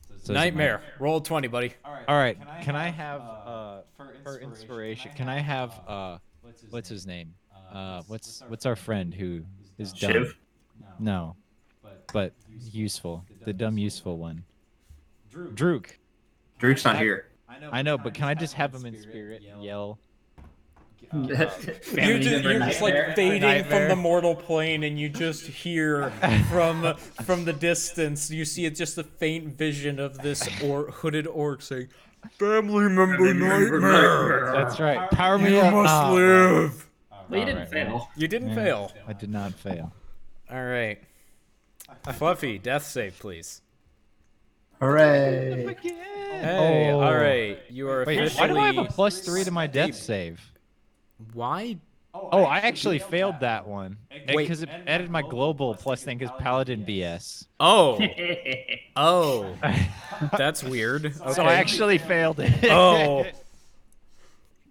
So is it Nightmare, roll 20, buddy. Alright, can I have for inspiration? Can I have what's his name? What's our friend who is dumb? Shiv? No. But useful. The dumb useful one. Drook. Drook's not here. I know, but can I just have him in spirit yell? You're just like fading from the mortal plane, and you just hear from the distance. You see it's just a faint vision of this hooded orc saying, "Family member Nightmare, That's right. Power me you up. must Ah. live." Well, you didn't Alright, fail. You didn't Yeah, fail. I did not fail. All right, Fluffy, death save, please. Hooray! Hey, Oh. all right. You are Wait, officially. why do I have a +3 to my death save? Why? Oh, I actually failed that one. Wait. Because it added my global plus thing because Paladin BS. Oh. Oh. That's weird. Okay. So I actually failed it. Oh.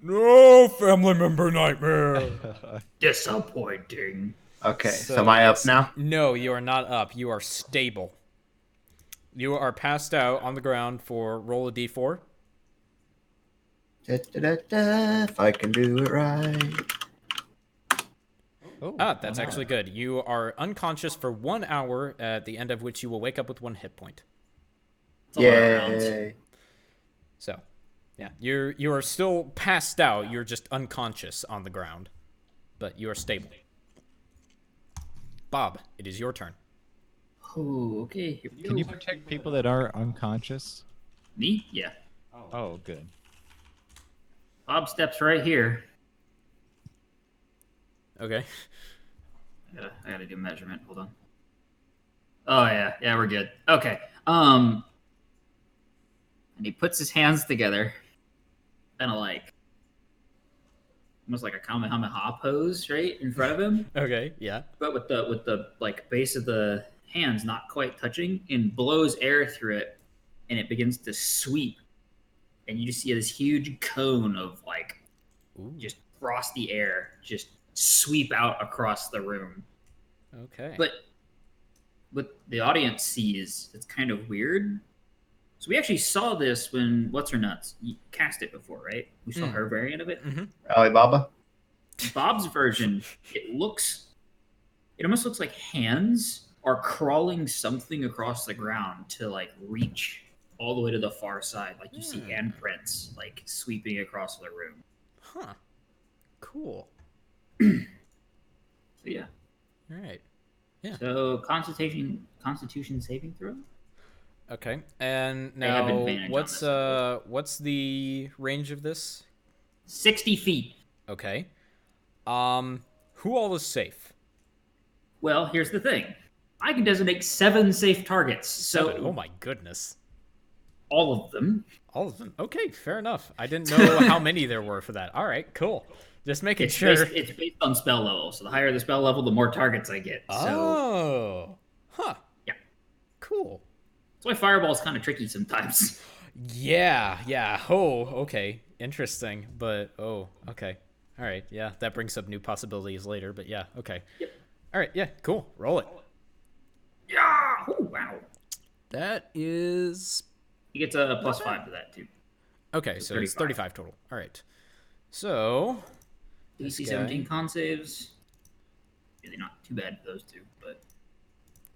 No, family member nightmare. Disappointing. Okay, so am I up now? No, you are not up. You are stable. You are passed out on the ground for roll a d4. Da, da, da, da, if I can do it right. Oh, That's actually good. You are unconscious for 1 hour, at the end of which you will wake up with 1 hit point. It's a lot of rounds. Yay! So, yeah, you are still passed out. You're just unconscious on the ground, but you are stable. Bob, it is your turn. Oh, okay. Here we Can you go. protect people that are unconscious? Me? Yeah. Oh, good. Bob steps right here. Okay. I gotta do measurement. Hold on. Oh yeah, we're good. Okay. And he puts his hands together, kind of like almost like a Kamehameha pose, right in front of him, Okay. Yeah. but with the like base of the hands not quite touching, and blows air through it, and it begins to sweep, and you just see this huge cone of like Ooh. just frosty air just sweep out across the room. Okay. But what the audience sees, it's kind of weird. So we actually saw this when What's Her Nuts cast it before, right? We saw her variant of it. Mm-hmm. Alibaba? Bob's version, it almost looks like hands are crawling something across the ground to like reach all the way to the far side. Like you see handprints like sweeping across the room. Huh. Cool. So yeah. All right. Yeah. So Constitution saving throw. Okay. And They have now, advantage on what's the range of this? 60 feet. Okay. Who all is safe? Well, here's the thing. I can designate 7 safe targets. So 7. Oh my goodness. all of them. All of them. Okay, fair enough. I didn't know how many there were for that. All right, cool. Just making sure. It's based on spell level. So the higher the spell level, the more targets I get. So Oh. Huh. yeah. Cool. That's why Fireball's kind of tricky sometimes. Yeah. Oh, okay. Interesting. But, okay. All right, yeah. That brings up new possibilities later, but yeah, okay. Yep. All right, yeah, cool. Roll it. Yeah! Oh, wow. That is... He gets a +5 to that, too. Okay, so it's 35 total. All right. So... DC guy. 17 con saves. Really not too bad for those two, but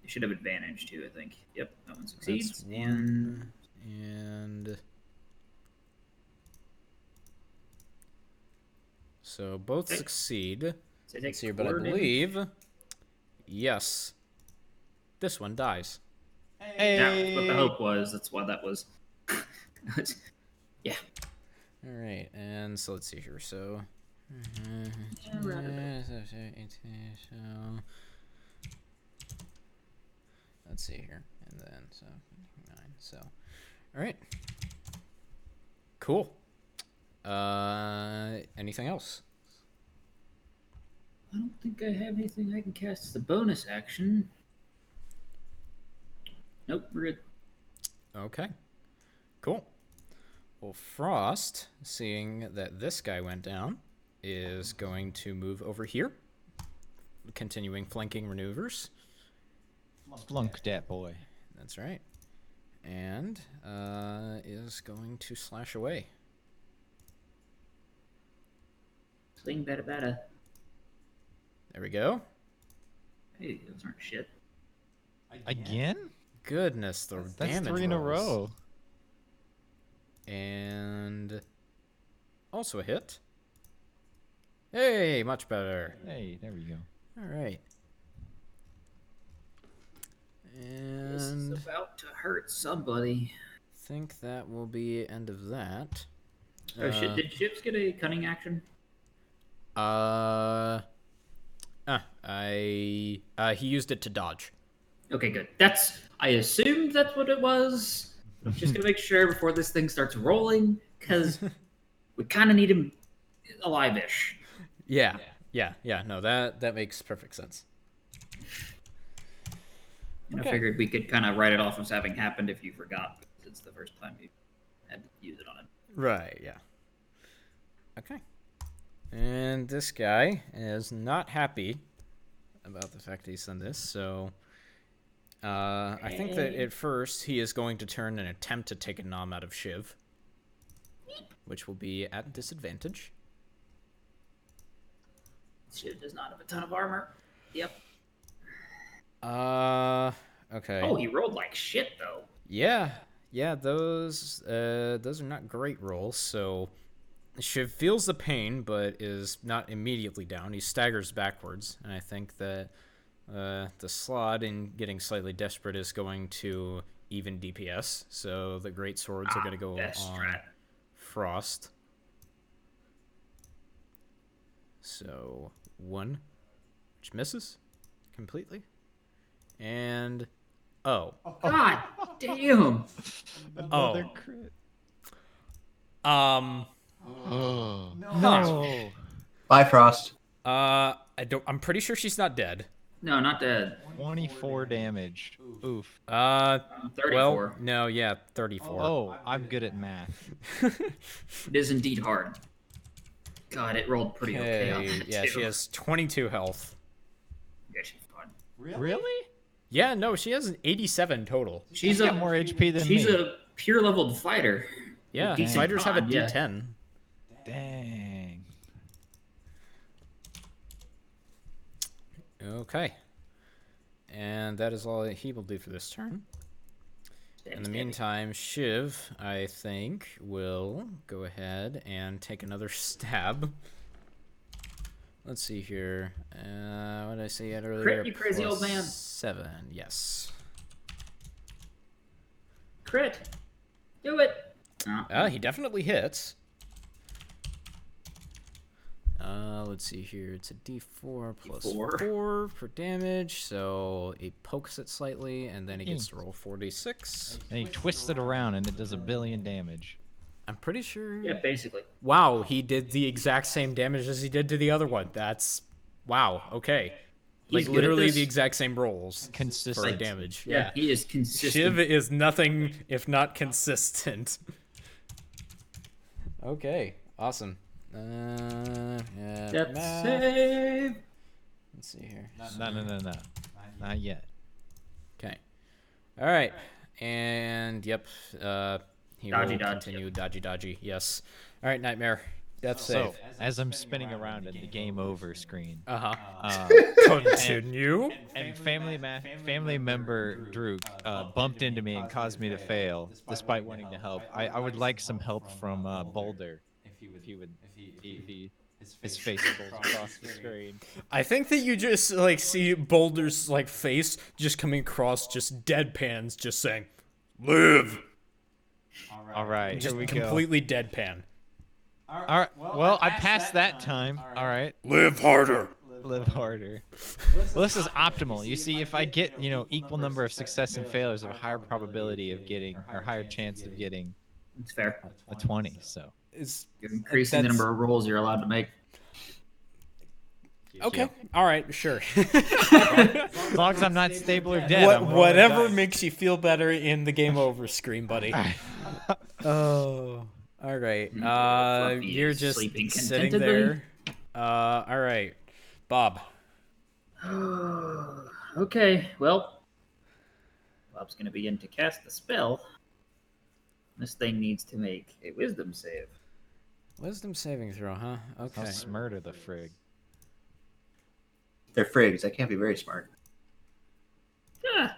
they should have advantage, too, I think. Yep, that one succeeds. That's one, and... So both Okay. succeed. So Let's see here, but I believe... Yes. This one dies. That's what the hope was. That's why that was... yeah. All right, and so let's see here. So... Let's see here, and then so 9. So, all right, cool. Anything else? I don't think I have anything I can cast as a bonus action. Nope, we're good. Okay, cool. Well, Frost, seeing that this guy went down, is going to move over here, continuing flanking maneuvers. Flunk that boy. That's right. And is going to slash away. Sling bada bada. There we go. Hey, those aren't shit. Again? Goodness, the That's damage 3 in a rolls. row. And also a hit. Hey, much better. Hey, there we go. All right. This is And about to hurt somebody. think that will be end of that. Oh shit! Did ships get a cunning action? He used it to dodge. Okay, good. I assumed that's what it was, Just gonna make sure before this thing starts rolling, because we kind of need him alive-ish. Yeah. No, that makes perfect sense. And I figured we could kind of write it off as having happened if you forgot, because it's the first time you had to use it on him. Right, yeah. Okay. And this guy is not happy about the fact that he's done this, so I think that at first he is going to turn and attempt to take a nom out of Shiv, which will be at disadvantage. Shiv does not have a ton of armor. Yep. Okay. Oh, he rolled like shit, though. Yeah, those are not great rolls, so Shiv feels the pain, but is not immediately down. He staggers backwards, and I think that the slot in getting slightly desperate is going to even DPS, so the great swords are going to go on Frost. So 1, which misses completely, and God damn. Another crit. No. Bye, Frost. I'm pretty sure she's not dead. No, not dead. 24 damage. Oof. 34. Well, no, 34. Oh, I'm good at math. It is indeed hard. God, it rolled pretty okay on that, yeah, too. she has 22 health. Yeah, she's fine. Really? Yeah, no, she has an 87 total. She's got more HP than She's me. a pure leveled fighter. Yeah, Decent fighters have a con, yeah. D10. Dang. Okay. And that is all that he will do for this turn. In the meantime, Shiv, I think, will go ahead and take another stab. Let's see here. What did I say earlier? Crit, you crazy old man. 7, yes. Crit. Do it. He definitely hits. Let's see here. It's a D4 plus 4 for damage, so he pokes it slightly, and then he gets to roll 4d6. And he twists it around, and it does a billion damage. I'm pretty sure. Yeah, basically. Wow, he did the exact same damage as he did to the other one. That's wow. Okay, He's like literally good at this. the exact same rolls for Consistent. damage. Yeah, he is consistent. Shiv is nothing if not consistent. Okay, awesome. Death math. save. Let's see here. No. Not yet. Okay. All right. And yep. He Dodgy, will dodge, continue dodgy. Yes. All right, Nightmare. Death save. So, as I'm spinning around at the game over screen, Continue. and family member Druk bumped into me and caused me to fail, despite wanting to help. I would like some help from Boulder. If his face rolls across the screen. I think that you just like see Boulder's like face just coming across, just deadpans, just saying, "Live." All right, Just here we completely deadpan. go. All right. Well, I passed that time. All right. Live harder. Live harder. Well, this is optimal. You see, if I get equal number of success and failures, I have a higher probability of getting, or higher chance of getting It's fair. a 20. So. You're increasing the number of rolls you're allowed to make. Okay. Yep. All right. Sure. As long as I'm not stable or dead. I'm rolling Whatever dice. makes you feel better in the game over screen, buddy. Oh. All right. Fluffy You're is just sleeping sitting contentedly. there. All right, Bob. Okay, well, Bob's going to begin to cast the spell. This thing needs to make a wisdom save. Wisdom saving throw, huh? How Okay. smart are the frig? They're frigs. That can't be very smart. Ah,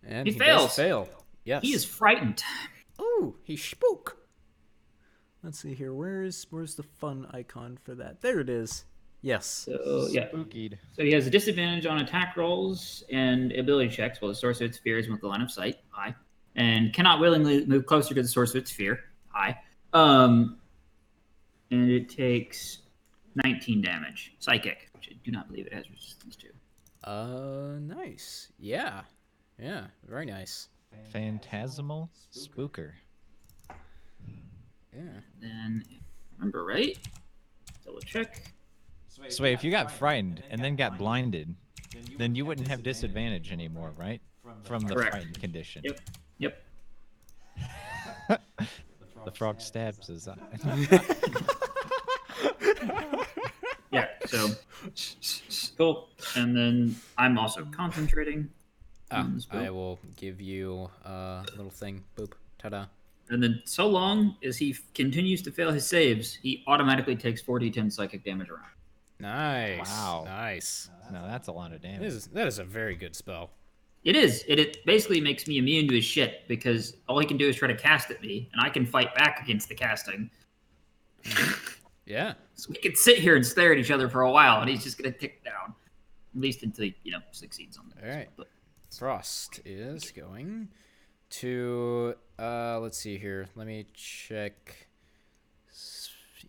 And He he fails. does fail. Yes. he is frightened. Ooh, he spook. Let's see here. Where's the fun icon for that? There it is. Yes. So, yeah. Spookied. So he has a disadvantage on attack rolls and ability checks while the source of its fear is within the line of sight. Aye. And cannot willingly move closer to the source of its fear. Aye. And it takes 19 damage. Psychic, which I do not believe it has resistance to. Nice. Yeah. Yeah. Very nice. Phantasmal Spooker. Yeah. Then, remember right? Double check. So wait, if you got frightened and then got blinded, then you wouldn't have disadvantage anymore, right? From the Correct. frightened condition. Yep. Yep. The frog stabs his eye. Yeah. So cool. And then I'm also concentrating. on this I build. will give you a little thing. Boop. Ta-da. And then, so long as he continues to fail his saves, he automatically takes 4d10 psychic damage around. Nice. Wow. Nice. No, that's a lot of damage. That is a very good spell. It is. It basically makes me immune to his shit because all he can do is try to cast at me, and I can fight back against the casting. Yeah. So we can sit here and stare at each other for a while, and he's just gonna tick down, at least until he, succeeds on this. All right. But Frost is going to let's see here. Let me check.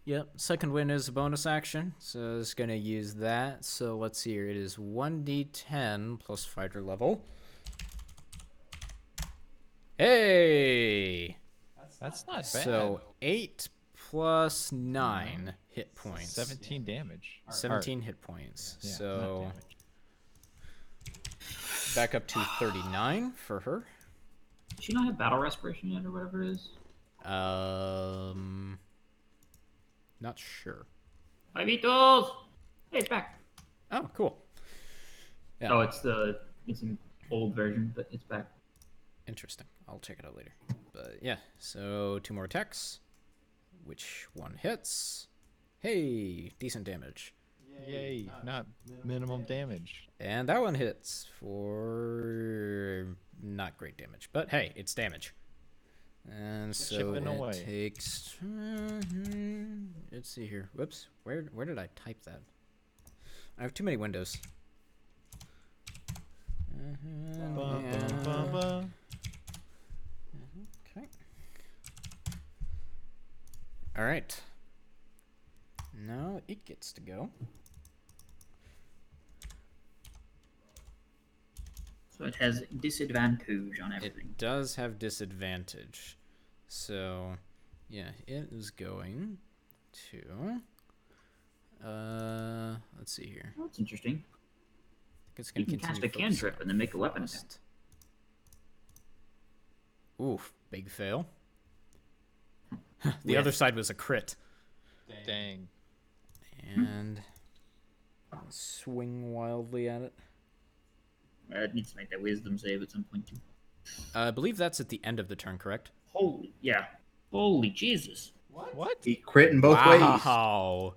Yep, second wind is a bonus action, so it's going to use that. So let's see here. It is 1d10 plus fighter level. Hey! That's not bad. So 8 plus 9 hit points. 17 damage. 17 hit points. Yeah, not So damage. back up to 39 for her. does she not have battle respiration yet, or whatever it is? Not sure. Hi, Beatles! Hey, it's back. Oh, cool. Yeah. Oh, it's an old version, but it's back. Interesting. I'll check it out later. But yeah, so 2 more attacks. Which one hits? Hey, decent damage. Yay, not minimum damage. And that one hits for not great damage. But hey, it's damage. And so Chipping it away. takes... let's see here. Whoops. Where did I type that? I have too many windows. Okay. All right. Now it gets to go. So it has disadvantage on everything. It does have disadvantage. So, yeah, it is going to... let's see here. Oh, that's interesting. It's You going can to cast a cantrip and then make a weapon attack. Oof, big fail. The With- other side was a crit. Dang. And swing wildly at it. It needs to make that wisdom save at some point, too. I believe that's at the end of the turn, correct? Holy Jesus. What? He crit in both ways. Wow.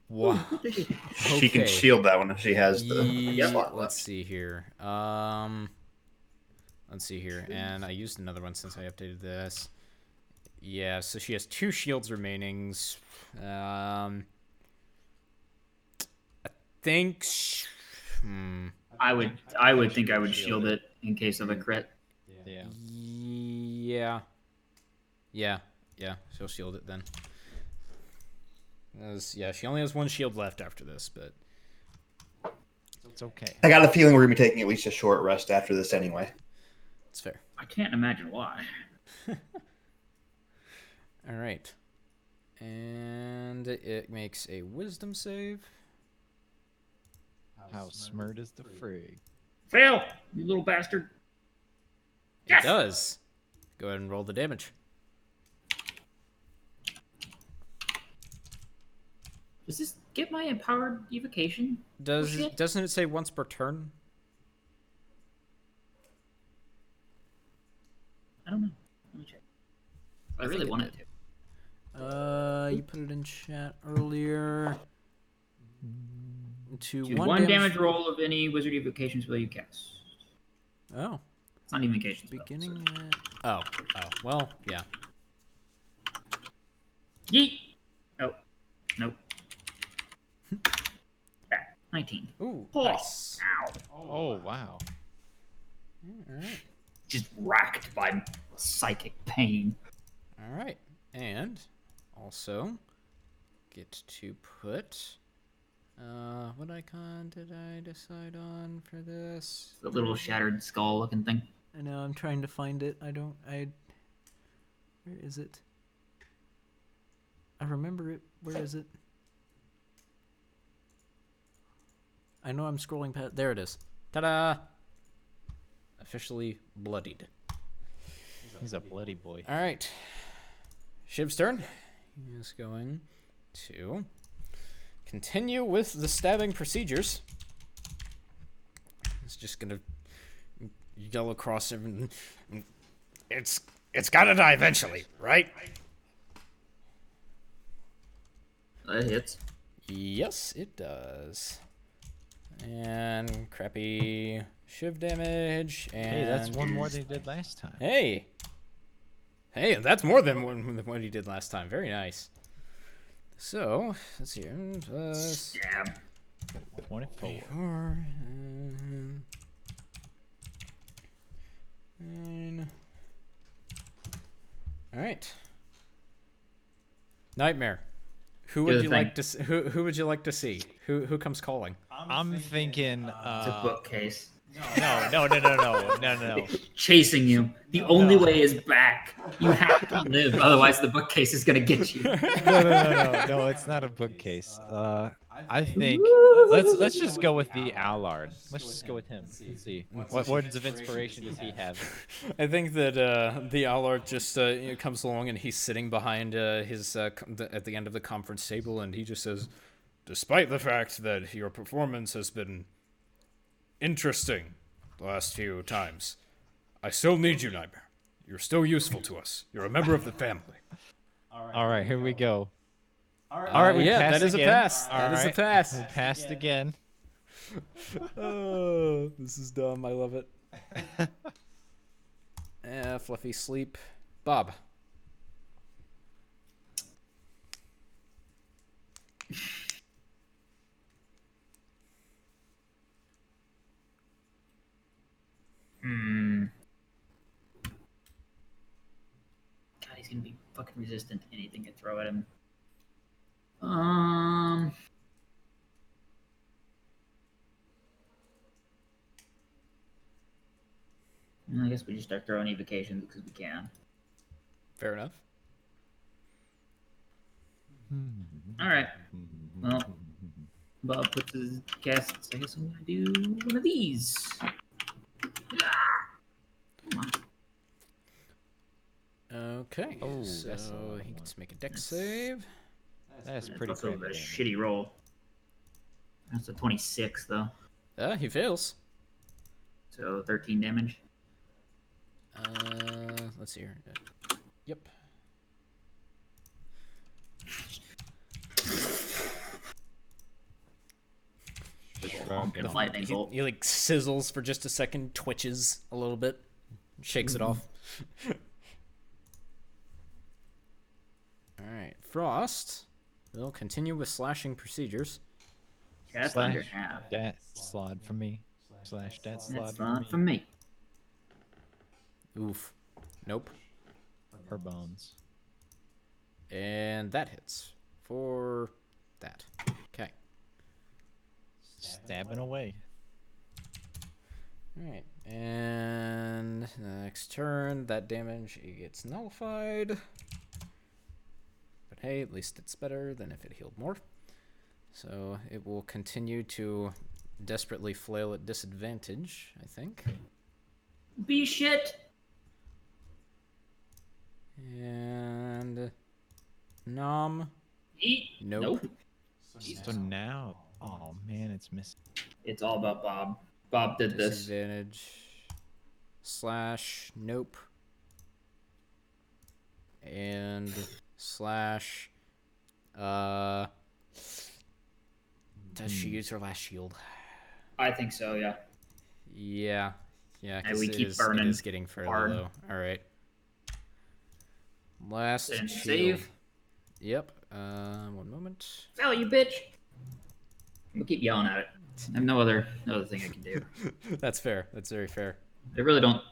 Wow. She can Okay. shield that one if she has the slot Let's left. see here. Let's see here. And I used another one since I updated this. Yeah, so she has 2 shields remaining. I think. I would think I would shield it in case of a crit. Yeah. Yeah. She'll shield it then. Yeah, she only has 1 shield left after this, but It's okay. I got a feeling we're gonna be taking at least a short rest after this anyway. it's fair. I can't imagine why. All right. And it makes a wisdom save. How smart is the frig? Fail, you little bastard. Yes! It does. Go ahead and roll the damage. Does this get my empowered evocation? shit. Doesn't it say once per turn? I don't know. Let me check. I really think it want it to. You put it in chat earlier. To Choose one damage roll of any wizard evocation spell you cast. Oh, It's not evocation spell. beginning. Oh, well, yeah. Yeet! Oh, nope. 19. Ooh, Oh, nice. ow. Oh, wow. All right, Just racked by psychic pain. all right, and also get to put. What icon did I decide on for this? The little shattered skull looking thing. I know, I'm trying to find it. Where is it? I remember it. Where is it? I know I'm scrolling past. There it is. Ta-da! Officially bloodied. He's a bloody boy. All right. Shiv's turn. He's going to continue with the stabbing procedures. He's just gonna yell across him. It's gotta die eventually, right? That hits. Yes, it does. And crappy shiv damage. And Hey, that's one more than he did last time. Hey, that's more than what he did last time. Very nice. So let's see. Stab. 24. 9. All right. Nightmare. Who would Do the you thing. like to? Who would you like to see? Who comes calling? I'm thinking. It's a bookcase. No. Chasing you. The only way is back. You have to live, otherwise the bookcase is gonna get you. No, it's not a bookcase. I think let's just go with the Allard. Let's just go with him. Let's see. What words of inspiration does he have? I think that the Allard just comes along and he's sitting behind his at the end of the conference table, and he just says, "Despite the fact that your performance has been interesting the last few times, I still need you, Nightmare. You're still useful to us. You're a member of the family." All right, here we go. All right. All right, we yeah, passed that is again. a pass. All That is a right. pass. We passed again. Oh, this is dumb. I love it. Fluffy sleep. Bob. God, he's gonna be fucking resistant to anything I throw at him. I guess we just start throwing evocations because we can. Fair enough. All right. Well, Bob puts his casts. I guess I'm gonna do one of these. Come on. Okay. Oh, so that's a lot of he gets to make a dex That's- save. That's It's pretty also a crappy. shitty roll. That's a 26 though, He fails. so 13 damage. Let's see here. Yep. The lightning bolt. He like sizzles for just a second, twitches a little bit, shakes it off. All right, Frost will continue with slashing procedures. Yeah, that's under half. Dat slot for me. Slash dat slot That's for not me. from me. Oof. Nope. Her bones. And that hits for that. Okay. Stabbing away. All right, and next turn, that damage gets nullified. But hey, at least it's better than if it healed more. So it will continue to desperately flail at disadvantage, I think. Be shit. And nom. Eat. Nope. So now, oh man, it's missing. It's all about Bob. Bob did this. Disadvantage. Slash. Nope. And slash. Does she use her last shield? I think so. Yeah. Yeah. Yeah, And because we it keep is burning getting fairly hard. low. All right. Last And shield. save. Yep. 1 moment. Sally, you bitch. We'll keep yelling at it. I have no other thing I can do. That's fair. That's very fair. They really don't.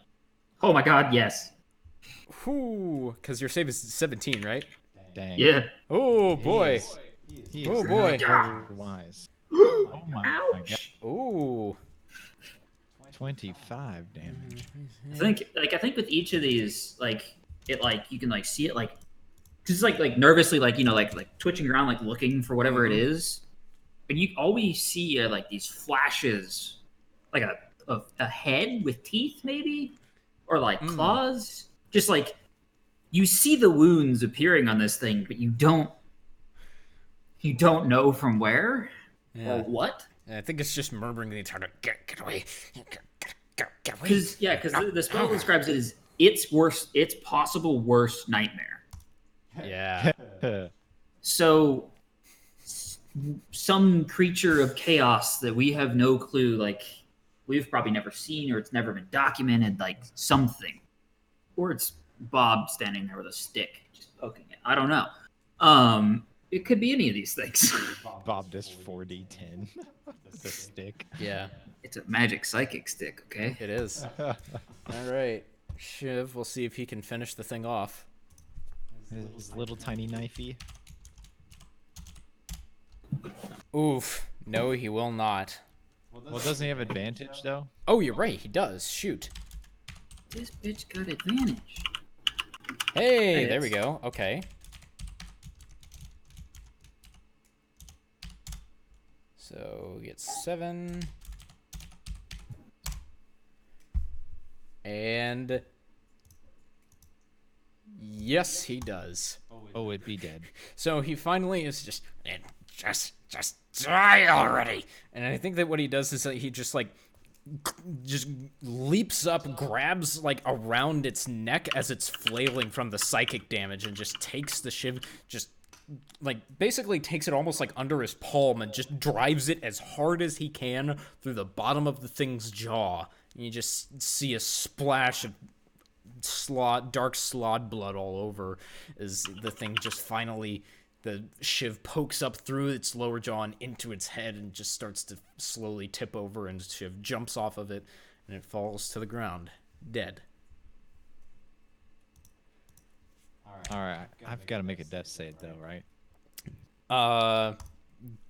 Oh my god, yes. Whoo! Because your save is 17, right? Dang. Yeah. Oh boy. He Oh, is boy. not wise. Oh my god. Ouch. Ooh. 25 damage. I think with each of these, like it like you can like see it like just like nervously like like twitching around like looking for whatever it is, and you always see like these flashes, like a head with teeth maybe, or like claws, just like you see the wounds appearing on this thing, but you don't know from where or what. I think it's just murmuring the entire get away. Get away. Because the spell describes it as its possible worst nightmare. Yeah. So some creature of chaos that we have no clue, like we've probably never seen, or it's never been documented, like something, or it's Bob standing there with a stick just poking it. I don't know. It could be any of these things. Bob does 4d10. The stick. Yeah. It's a magic psychic stick, okay? It is. All right. Shiv, we'll see if he can finish the thing off. His little tiny knifey. Oof. No, he will not. Well, doesn't he have advantage, though? Oh, you're right. He does. Shoot. This bitch got advantage. Hey, there we go. Okay. So we get 7. And yes, he does. Oh, it'd be dead. So he finally is just die already. And I think that what he does is that he just leaps up, grabs like around its neck as it's flailing from the psychic damage, and just takes the shiv, just like basically takes it almost like under his palm and just drives it as hard as he can through the bottom of the thing's jaw. And you just see a splash of dark slod blood all over as the thing just finally, the shiv pokes up through its lower jaw and into its head and just starts to slowly tip over, and shiv jumps off of it and it falls to the ground, dead. All right, I've got to make a death save though, right?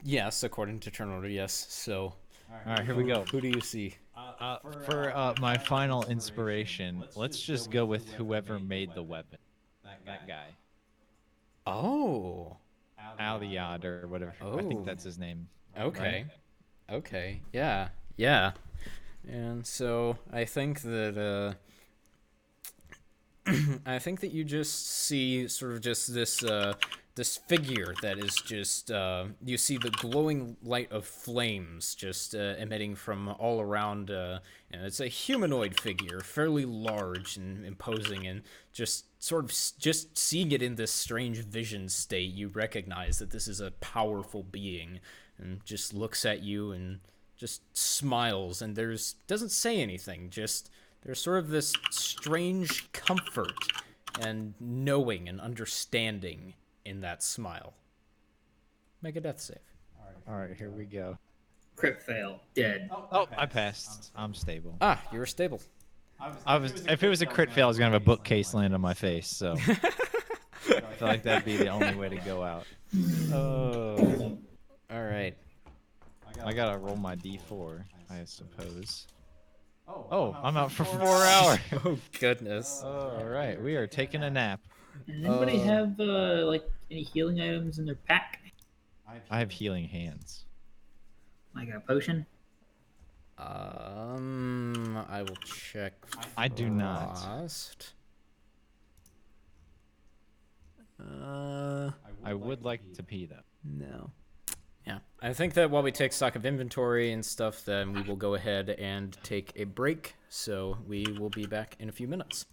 Yes, according to turn order, yes. So, all right, here we go. Who do you see? For my final inspiration, let's just go with whoever made the weapon. That guy. Oh. Aliyad or whatever. I think that's his name. Okay. Right? Okay. Yeah. Yeah. And so I think that I think that you just see sort of just this this figure that is just you see the glowing light of flames just emitting from all around, and it's a humanoid figure, fairly large and imposing, and just sort of just seeing it in this strange vision state, you recognize that this is a powerful being, and just looks at you and just smiles, and doesn't say anything, just there's sort of this strange comfort and knowing and understanding in that smile. Make a death save. All right, here we go. Crit fail. Dead. Oh, I passed. I'm stable. Ah, you were stable. If it was a crit fail, I was gonna have a bookcase land on my face. So I feel like that'd be the only way to go out. Oh. All right. I gotta roll my d4, I suppose. Oh, I'm out for 4 hours. Oh goodness. All right, we are taking a nap. Does anybody have like any healing items in their pack? I have healing hands. Like a potion? I will check. I do not. Frost. I would like to pee though. No. Yeah, I think that while we take stock of inventory and stuff, then we will go ahead and take a break. So we will be back in a few minutes.